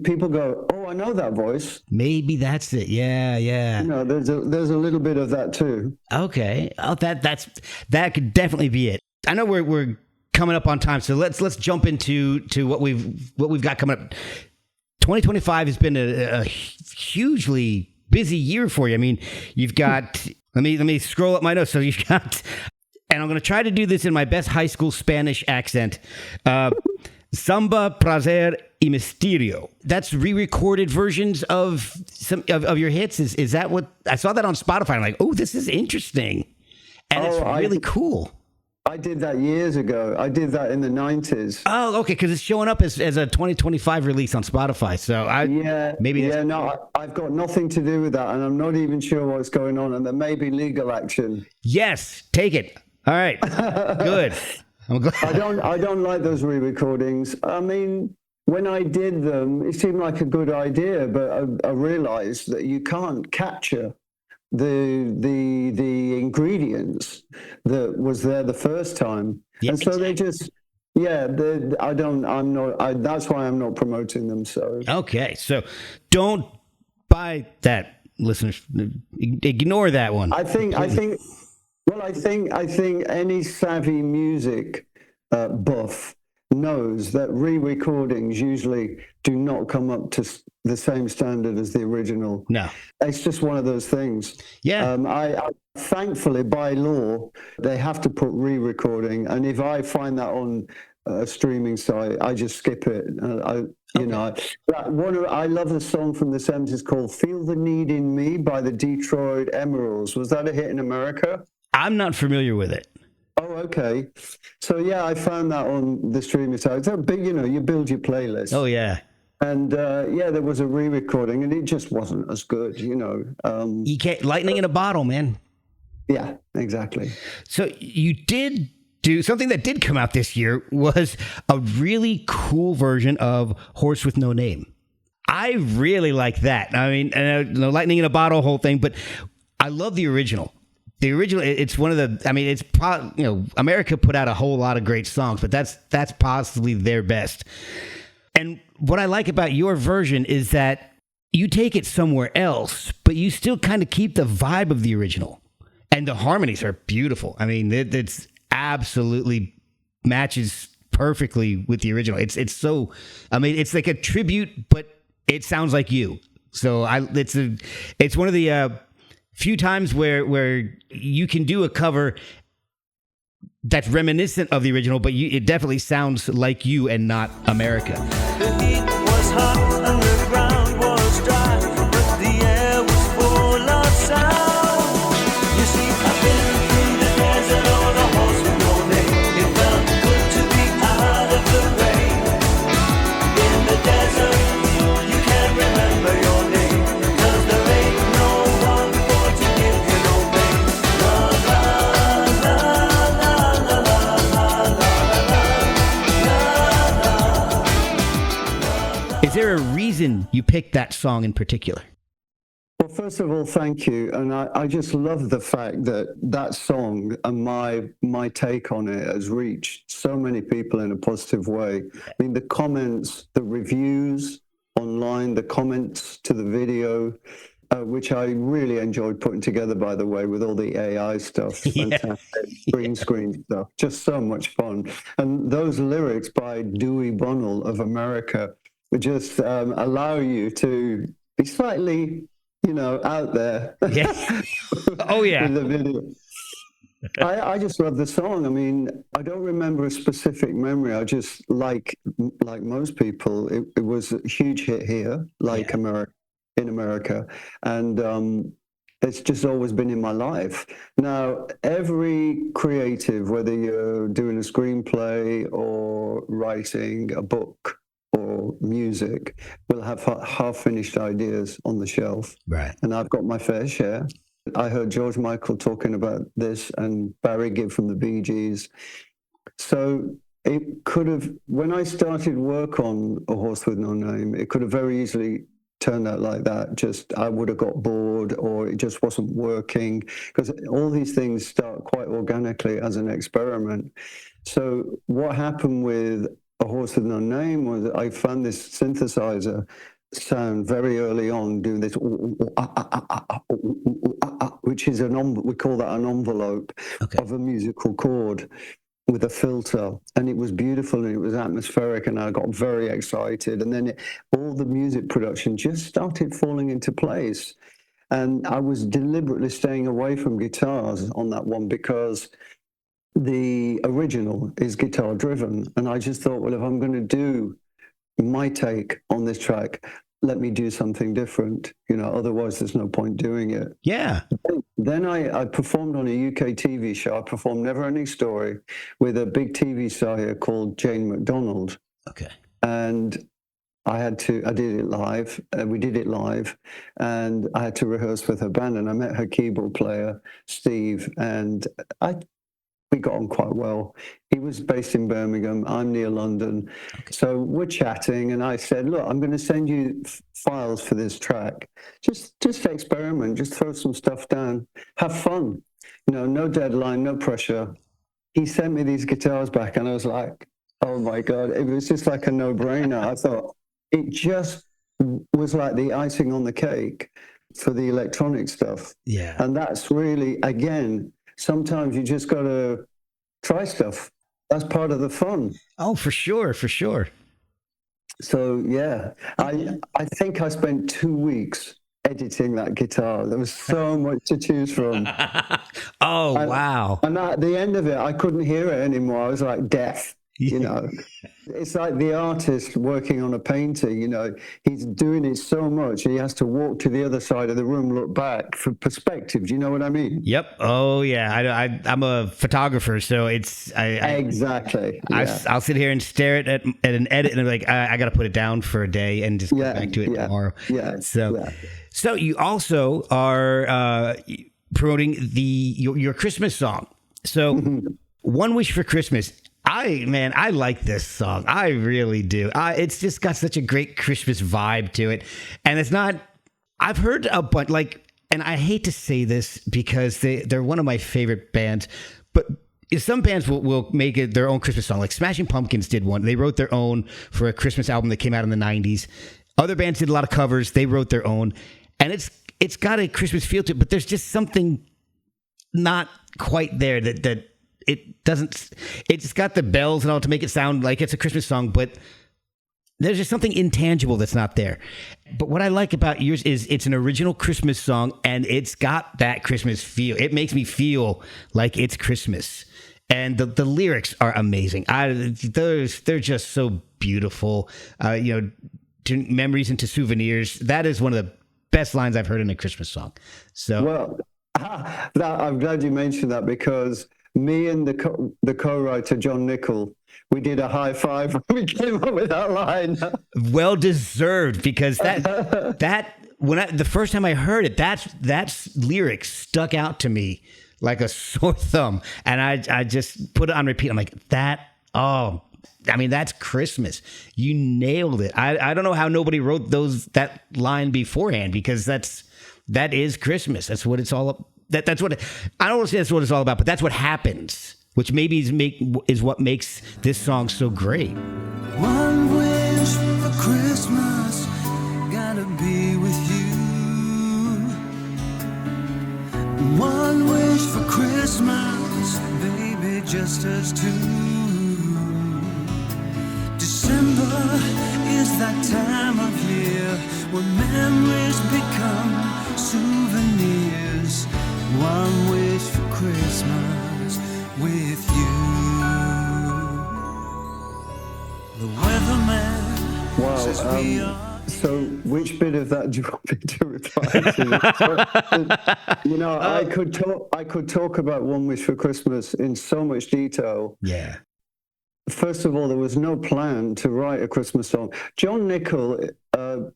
people go, "Oh, I know that voice." Maybe that's it. Yeah. There's a little bit of that too. Okay. Oh, that could definitely be it. I know we're coming up on time, so let's jump into what we've got coming up. 2025 has been a hugely busy year for you. I mean, you've got let me scroll up my notes. So you've got and I'm going to try to do this in my best high school Spanish accent. Samba, Prazer y Misterio. That's re-recorded versions of some of your hits. Is that what I saw that on Spotify? I'm like, oh, this is interesting, and it's really cool. I did that years ago. I did that in the 90s. Oh, okay, because it's showing up as a 2025 release on Spotify. So I've got nothing to do with that, and I'm not even sure what's going on, and there may be legal action. Yes, take it. All right, good. I'm glad. I don't like those re-recordings. I mean, when I did them, it seemed like a good idea, but I realized that you can't capture the ingredients that was there the first time, and so they just that's why I'm not promoting them. So okay, so don't buy that, listeners. Ignore that one. I think any savvy music buff knows that re-recordings usually do not come up to the same standard as the original. No, it's just one of those things. Yeah. I thankfully, by law, they have to put re-recording, and if I find that on a streaming site, I just skip it. I love a song from the 70s called "Feel the Need in Me" by the Detroit Emeralds. Was that a hit in America? I'm not familiar with it. Oh, okay. So yeah, I found that on the streaming site. So big, you build your playlist. Oh yeah. And there was a re-recording, and it just wasn't as good, You can't lightning in a bottle, man. Yeah, exactly. So you did do something that did come out this year was a really cool version of "Horse with No Name." I really like that. I mean, the lightning in a bottle whole thing, but I love the original. The original, it's one of the. I mean, it's America put out a whole lot of great songs, but that's possibly their best. And what I like about your version is that you take it somewhere else, but you still kind of keep the vibe of the original, and the harmonies are beautiful. I mean, it's absolutely matches perfectly with the original. It's so. I mean, it's like a tribute, but it sounds like you. So it's one of the few times where you can do a cover that's reminiscent of the original, but it definitely sounds like you and not America. The heat was hot and the ground was dry, but the air was full of sound. You see, I've been through the desert on a horse with no name. It felt good to be out of the rain. In the desert, you can't remember your name, 'cause there ain't no one for to give you no pain. La la la la la la la la. Is there a reason you picked that song in particular? Well, first of all, thank you. And I just love the fact that song and my take on it has reached so many people in a positive way. I mean, the comments, the reviews online, the comments to the video, which I really enjoyed putting together, by the way, with all the AI stuff, fantastic green screen stuff, just so much fun. And those lyrics by Dewey Bunnell of America just allow you to be slightly, out there. Yeah. Oh, yeah. In the video. I just love the song. I mean, I don't remember a specific memory. I just, like most people, it was a huge hit here, in America. And it's just always been in my life. Now, every creative, whether you're doing a screenplay or writing a book or music, will have half-finished ideas on the shelf. Right. And I've got my fair share. I heard George Michael talking about this and Barry Gibb from the Bee Gees. So it could have, when I started work on A Horse with No Name, it could have very easily turned out like that. Just, I would have got bored, or it just wasn't working, because all these things start quite organically as an experiment. So what happened with A Horse with No Name was I found this synthesizer sound very early on, doing this, which is we call that an envelope of a musical chord with a filter, and it was beautiful and it was atmospheric, and I got very excited, and then all the music production just started falling into place. And I was deliberately staying away from guitars on that one, because the original is guitar driven. And I just thought, well, if I'm going to do my take on this track, let me do something different. Otherwise there's no point doing it. Yeah. Then I performed on a UK TV show. I performed Neverending Story with a big TV star here called Jane McDonald. Okay. And I did it live. We did it live, and I had to rehearse with her band. And I met her keyboard player, Steve, and we got on quite well. He was based in Birmingham. I'm near London. Okay. So we're chatting, and I said, look, I'm going to send you files for this track. Just experiment. Just throw some stuff down. Have fun. No deadline, no pressure. He sent me these guitars back, and I was like, oh, my God. It was just like a no-brainer. I thought it just was like the icing on the cake for the electronic stuff. Yeah. And that's really, again, sometimes you just got to try stuff. That's part of the fun. Oh, for sure, for sure. So, yeah, I think I spent 2 weeks editing that guitar. There was so much to choose from. Wow. And at the end of it, I couldn't hear it anymore. I was like deaf. It's like the artist working on a painting. He's doing it so much, he has to walk to the other side of the room, look back for perspective. Do you know what I mean? Yep. Oh yeah. I'm a photographer, so it's exactly. Yeah. I'll sit here and stare at an edit, and I'm like, I got to put it down for a day and just get back to it tomorrow. Yeah. So you also are promoting your Christmas song. So One Wish for Christmas. I like this song. I really do. It's just got such a great Christmas vibe to it. And it's not, I've heard a bunch, and I hate to say this because they're one of my favorite bands, but some bands will make it their own Christmas song. Like Smashing Pumpkins did one. They wrote their own for a Christmas album that came out in the 90s. Other bands did a lot of covers. They wrote their own. And it's got a Christmas feel to it, but there's just something not quite there that it doesn't, it's got the bells and all to make it sound like it's a Christmas song, but there's just something intangible that's not there. But what I like about yours is it's an original Christmas song, and it's got that Christmas feel. It makes me feel like it's Christmas. And the lyrics are amazing. They're just so beautiful. Memories into souvenirs. That is one of the best lines I've heard in a Christmas song. So, well, I'm glad you mentioned that, because me and the co-writer John Nichol, we did a high five when we came up with that line. Well deserved, because that when the first time I heard it, that lyric stuck out to me like a sore thumb, and I just put it on repeat. I'm like, that's Christmas. You nailed it. I don't know how nobody wrote that line beforehand, because that is Christmas. That's what it's all about. That's what I don't want to say that's what it's all about, but that's what happens, which maybe is what makes this song so great. One wish for Christmas, gotta be with you. One wish for Christmas, baby, just us two. December is that time of year when memories become souvenirs. One wish for Christmas with you. The weatherman says we are. So which bit of that do you want me to reply to? I could talk about One Wish for Christmas in so much detail. Yeah. First of all, there was no plan to write a Christmas song. John Nichol,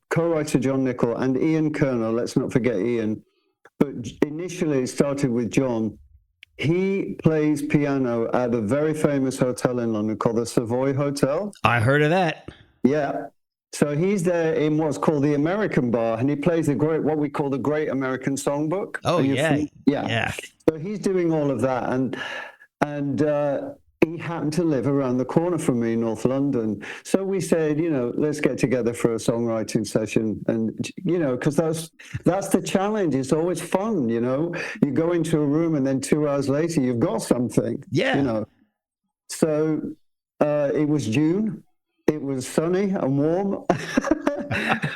co-writer John Nichol, and Ian Kerner, let's not forget Ian, but initially it started with John. He plays piano at a very famous hotel in London called the Savoy Hotel. I heard of that. Yeah. So he's there in what's called the American Bar, and he plays what we call the Great American Songbook. Oh, yeah. Yeah. So he's doing all of that, and he happened to live around the corner from me in North London. So we said, let's get together for a songwriting session. And, because that's the challenge. It's always fun, You go into a room and then 2 hours later, you've got something. Yeah. So it was June. It was sunny and warm.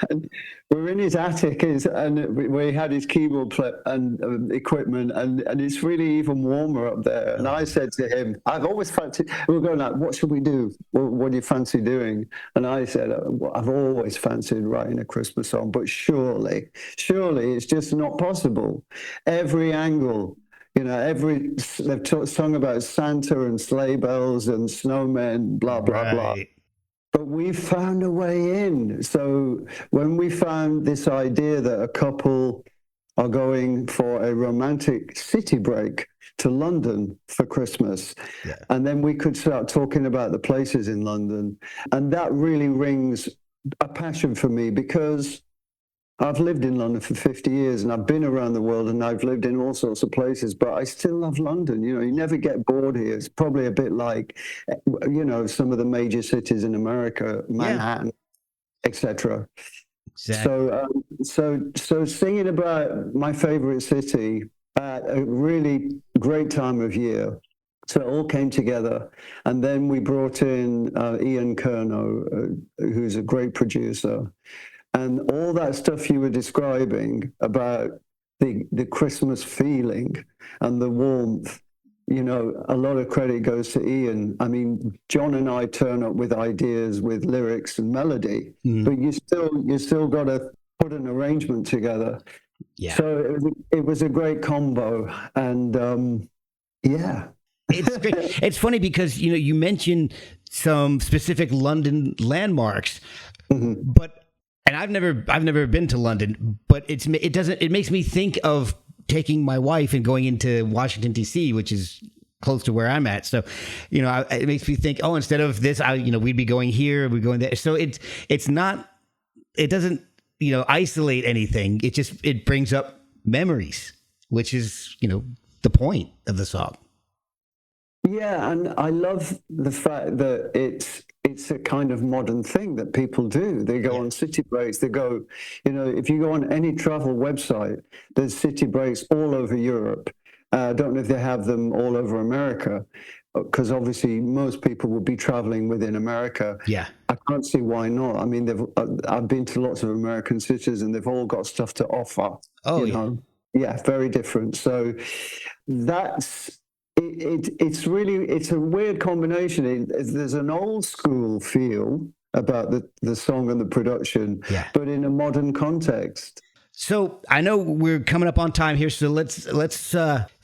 And we're in his attic, and where he had his keyboard and equipment, and it's really even warmer up there. And I said to him, I've always fancied, we were going like, what should we do? What do you fancy doing? And I said, I've always fancied writing a Christmas song, but surely it's just not possible. Every angle, you know, they've sung about Santa and sleigh bells and snowmen, blah, blah, blah. But we found a way in. So when we found this idea that a couple are going for a romantic city break to London for Christmas, and then we could start talking about the places in London. And that really rings a passion for me, because I've lived in London for 50 years and I've been around the world and I've lived in all sorts of places, but I still love London. You know, you never get bored here. It's probably a bit like, you know, some of the major cities in America, Manhattan, etc. Exactly. So singing about my favorite city at a really great time of year. So it all came together. And then we brought in Ian Kerno, who's a great producer. And all that stuff you were describing about the Christmas feeling and the warmth, you know, a lot of credit goes to Ian. I mean, John and I turn up with ideas, with lyrics and melody, but you still got to put an arrangement together. Yeah. So it was a great combo, and It's great. It's funny because, you know, you mentioned some specific London landmarks, but. And I've never been to London, but it makes me think of taking my wife and going into Washington D.C., which is close to where I'm at. So, you know, it makes me think, oh, instead of this, we'd be going here, we're going there. So it doesn't, you know, isolate anything. It brings up memories, which is, you know, the point of the song. Yeah, and I love the fact that it's a kind of modern thing that people do. They go on city breaks. They go, you know, if you go on any travel website, there's city breaks all over Europe. I don't know if they have them all over America, because obviously most people will be traveling within America. Yeah, I can't see why not. I mean, I've been to lots of American cities, and they've all got stuff to offer. Oh, you know? Yeah, very different. So that's. It's a weird combination. There's an old school feel about the song and the production, but in a modern context. So I know we're coming up on time here, so let's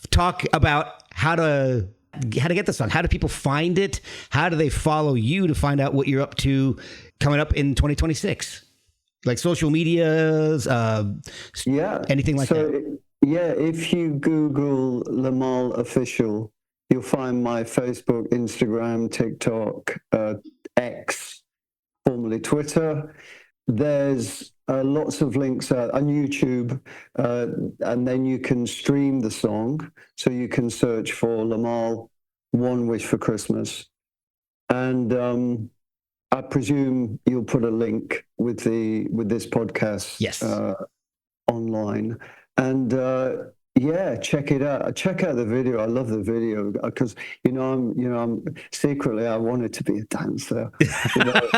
talk about how to get the song. How do people find it? How do they follow you to find out what you're up to coming up in 2026? Like social medias, anything like that. Yeah, if you Google Limahl Official, you'll find my Facebook, Instagram, TikTok, X, formerly Twitter. There's lots of links on YouTube, and then you can stream the song. So you can search for Limahl, One Wish for Christmas. And I presume you'll put a link with this podcast online. And check it out. Check out the video. I love the video because I'm secretly I wanted to be a dancer. You know,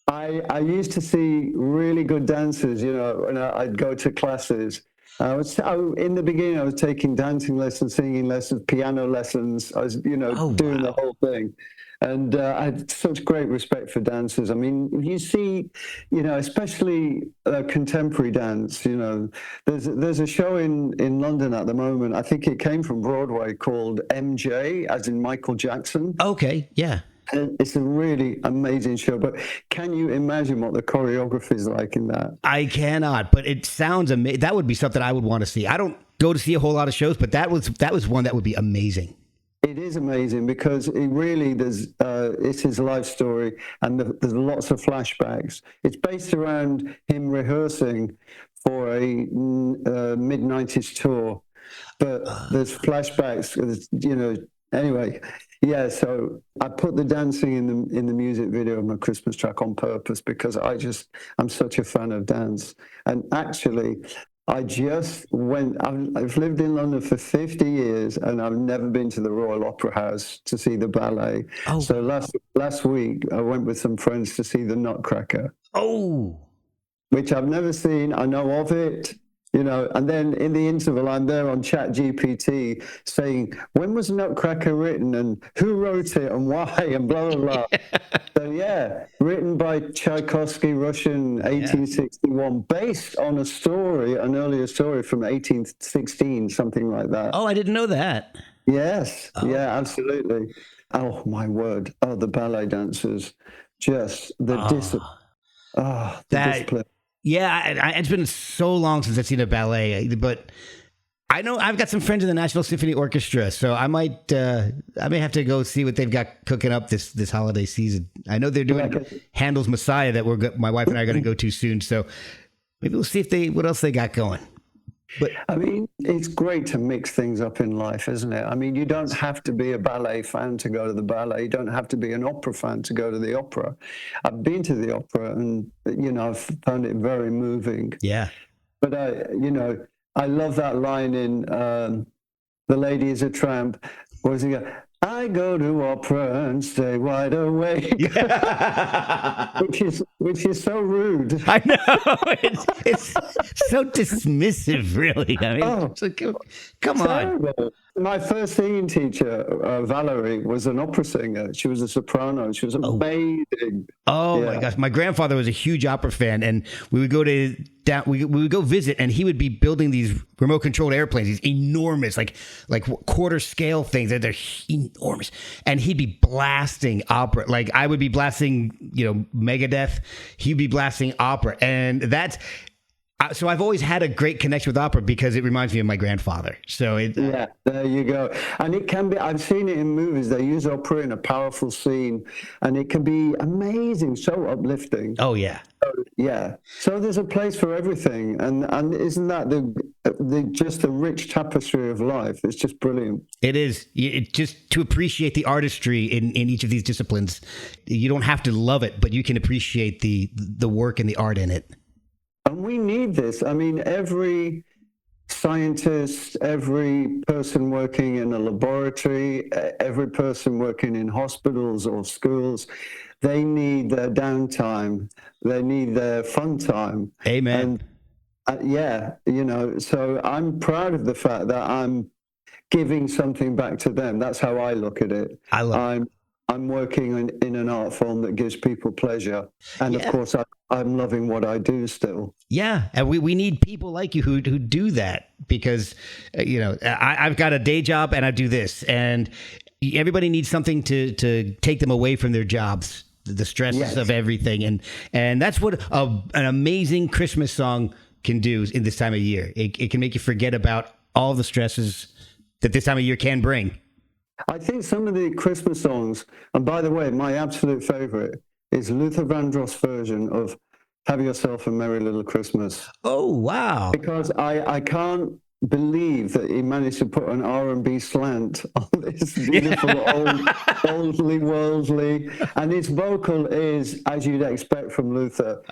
I used to see really good dancers. You know, and I'd go to classes. In the beginning, I was taking dancing lessons, singing lessons, piano lessons. I was, doing the whole thing. And I had such great respect for dancers. I mean, you see, especially contemporary dance, there's a show in London at the moment. I think it came from Broadway called MJ, as in Michael Jackson. Okay, yeah. And it's a really amazing show. But can you imagine what the choreography is like in that? I cannot, but it sounds amazing. That would be something I would want to see. I don't go to see a whole lot of shows, but that was one that would be amazing. It is amazing because it's his life story, and there's lots of flashbacks. It's based around him rehearsing for a mid-90s tour, but there's flashbacks, anyway. Yeah, so I put the dancing in the music video of my Christmas track on purpose because I'm such a fan of dance. And actually, I just went. I've lived in London for 50 years, and I've never been to the Royal Opera House to see the ballet. Oh. So last week, I went with some friends to see the Nutcracker. Oh. Which I've never seen. I know of it, and then in the interval, I'm there on ChatGPT saying, when was Nutcracker written and who wrote it and why and blah, blah, blah. So, written by Tchaikovsky, Russian, 1861, based on an earlier story from 1816, something like that. Oh, I didn't know that. Yes. Oh. Yeah, absolutely. Oh, my word. Oh, the ballet dancers. Just the discipline. Oh, the discipline. Yeah, it's been so long since I've seen a ballet, but I know I've got some friends in the National Symphony Orchestra, so I may have to go see what they've got cooking up this holiday season. I know they're doing Handel's Messiah that my wife and I are going to go to soon, so maybe we'll see what else they got going. But I mean, it's great to mix things up in life, isn't it? I mean, you don't have to be a ballet fan to go to the ballet. You don't have to be an opera fan to go to the opera. I've been to the opera and, I've found it very moving. Yeah. But, I love that line in The Lady is a Tramp. What does he go? I go to opera and stay wide awake. which is so rude. I know. It's so dismissive, really. I mean, it's like, come terrible. on. My first singing teacher, Valerie, was an opera singer. She was a soprano. She was amazing. Oh my gosh. My grandfather was a huge opera fan, and we would go we would go visit, and he would be building these remote controlled airplanes, these enormous, like quarter scale things. They're enormous. And he'd be blasting opera. Like I would be blasting, Megadeth. He'd be blasting opera. And so I've always had a great connection with opera because it reminds me of my grandfather. So there you go. And it can be, I've seen it in movies. They use opera in a powerful scene, and it can be amazing, so uplifting. Oh yeah. So there's a place for everything, and isn't that the rich tapestry of life? It's just brilliant. It is. Just to appreciate the artistry in each of these disciplines, you don't have to love it, but you can appreciate the work and the art in it. And we need this. I mean, every scientist, every person working in a laboratory, every person working in hospitals or schools, they need their downtime. They need their fun time. Amen. And, so I'm proud of the fact that I'm giving something back to them. That's how I look at it. I'm working in an art form that gives people pleasure. And of course, I'm loving what I do still. Yeah. And we need people like you who do that because, I've got a day job and I do this. And everybody needs something to take them away from their jobs, the stresses of everything. And that's what an amazing Christmas song can do in this time of year. It can make you forget about all the stresses that this time of year can bring. I think some of the Christmas songs, and by the way, my absolute favorite is Luther Vandross's version of Have Yourself a Merry Little Christmas. Oh, wow. Because I can't believe that he managed to put an R&B slant on this beautiful oldly worldly, and his vocal is, as you'd expect from Luther,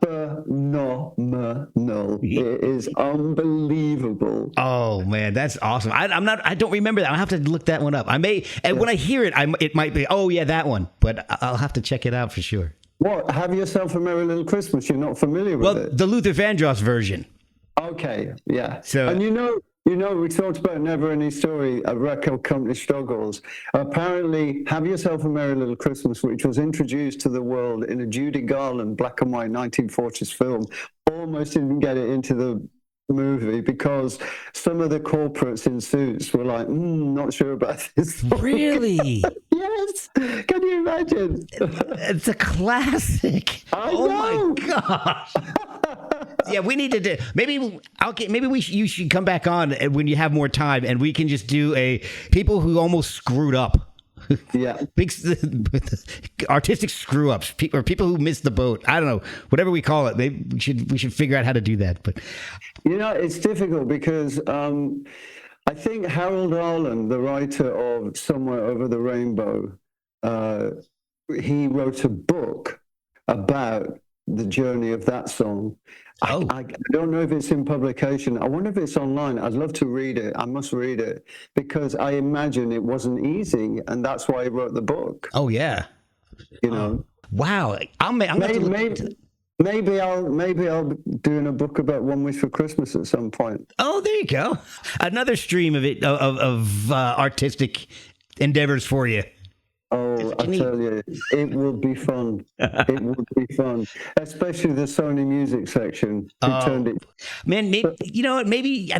phenomenal. It is unbelievable. Oh man, that's awesome. I don't remember that. I'll have to look that one up. I may, and when I hear it, it might be, that one, but I'll have to check it out for sure. What? Have Yourself a Merry Little Christmas? You're not familiar with it? The Luther Vandross version. Okay, yeah. So, and we talked about Neverending Story, a record company struggles. Apparently, Have Yourself a Merry Little Christmas, which was introduced to the world in a Judy Garland black and white 1940s film, almost didn't get it into the movie because some of the corporates in suits were like, not sure about this. Really? Yes. Can you imagine? It's a classic. I know. My gosh. Yeah, we need to do. Maybe you should come back on when you have more time, and we can just do people who almost screwed up. Yeah, big artistic screw ups, or people who missed the boat. I don't know, whatever we call it. Maybe we should figure out how to do that. But it's difficult because I think Harold Arlen, the writer of Somewhere Over the Rainbow, he wrote a book about the journey of that song. Oh. I don't know if it's in publication. I wonder if it's online. I'd love to read it. I must read it because I imagine it wasn't easy, and that's why he wrote the book. Oh yeah. You know. Wow. I'm gonna have to look into that. Maybe I'll be doing a book about One Wish for Christmas at some point. Oh, there you go. Another stream of artistic endeavors for you. Oh, I tell you, it would be fun. It would be fun, especially the Sony Music section. Who turned it? Man, maybe, you know what? Maybe I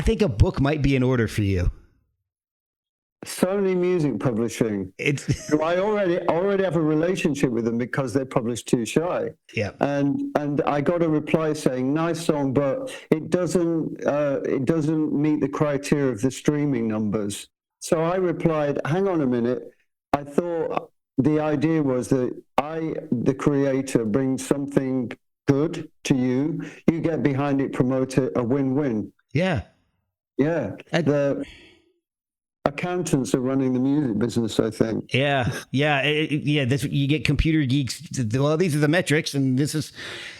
think a book might be in order for you. Sony Music Publishing. So I already have a relationship with them because they published Too Shy. Yeah. And I got a reply saying, nice song, but it doesn't meet the criteria of the streaming numbers. So I replied, hang on a minute. I thought the idea was that I, the creator, bring something good to you. You get behind it, promote it, a win-win. Yeah. Yeah. The accountants are running the music business, I think. Yeah. You get computer geeks. Well, these are the metrics, and this is,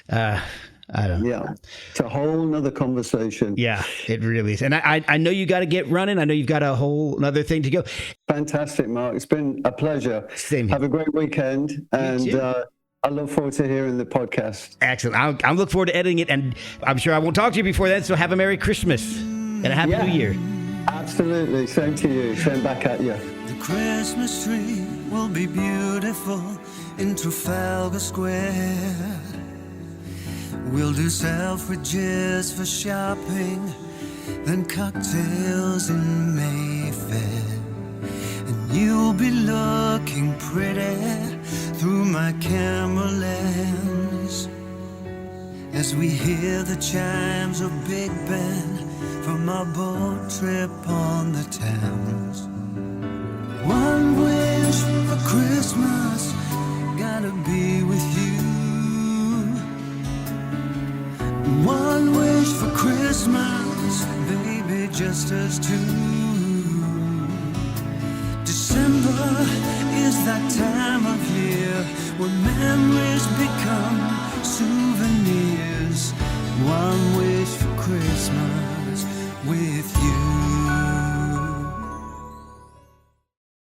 I don't know. Yeah, it's a whole nother conversation. Yeah, it really is. And I know you got to get running. I know you've got a whole other thing to go. Fantastic, Mark. It's been a pleasure. Same here. Have a great weekend. And I look forward to hearing the podcast. Excellent. I'm looking forward to editing it. And I'm sure I won't talk to you before then. So have a Merry Christmas and a Happy New Year. Absolutely. Same to you. Same back at you. The Christmas tree will be beautiful in Trafalgar Square. We'll do Selfridges for shopping, then cocktails in Mayfair. And you'll be looking pretty through my camera lens as we hear the chimes of Big Ben from our boat trip on the Thames. One wish for Christmas, gotta be with you. One wish for Christmas, baby, just us two. December is that time of year when memories become souvenirs. One wish for Christmas with you.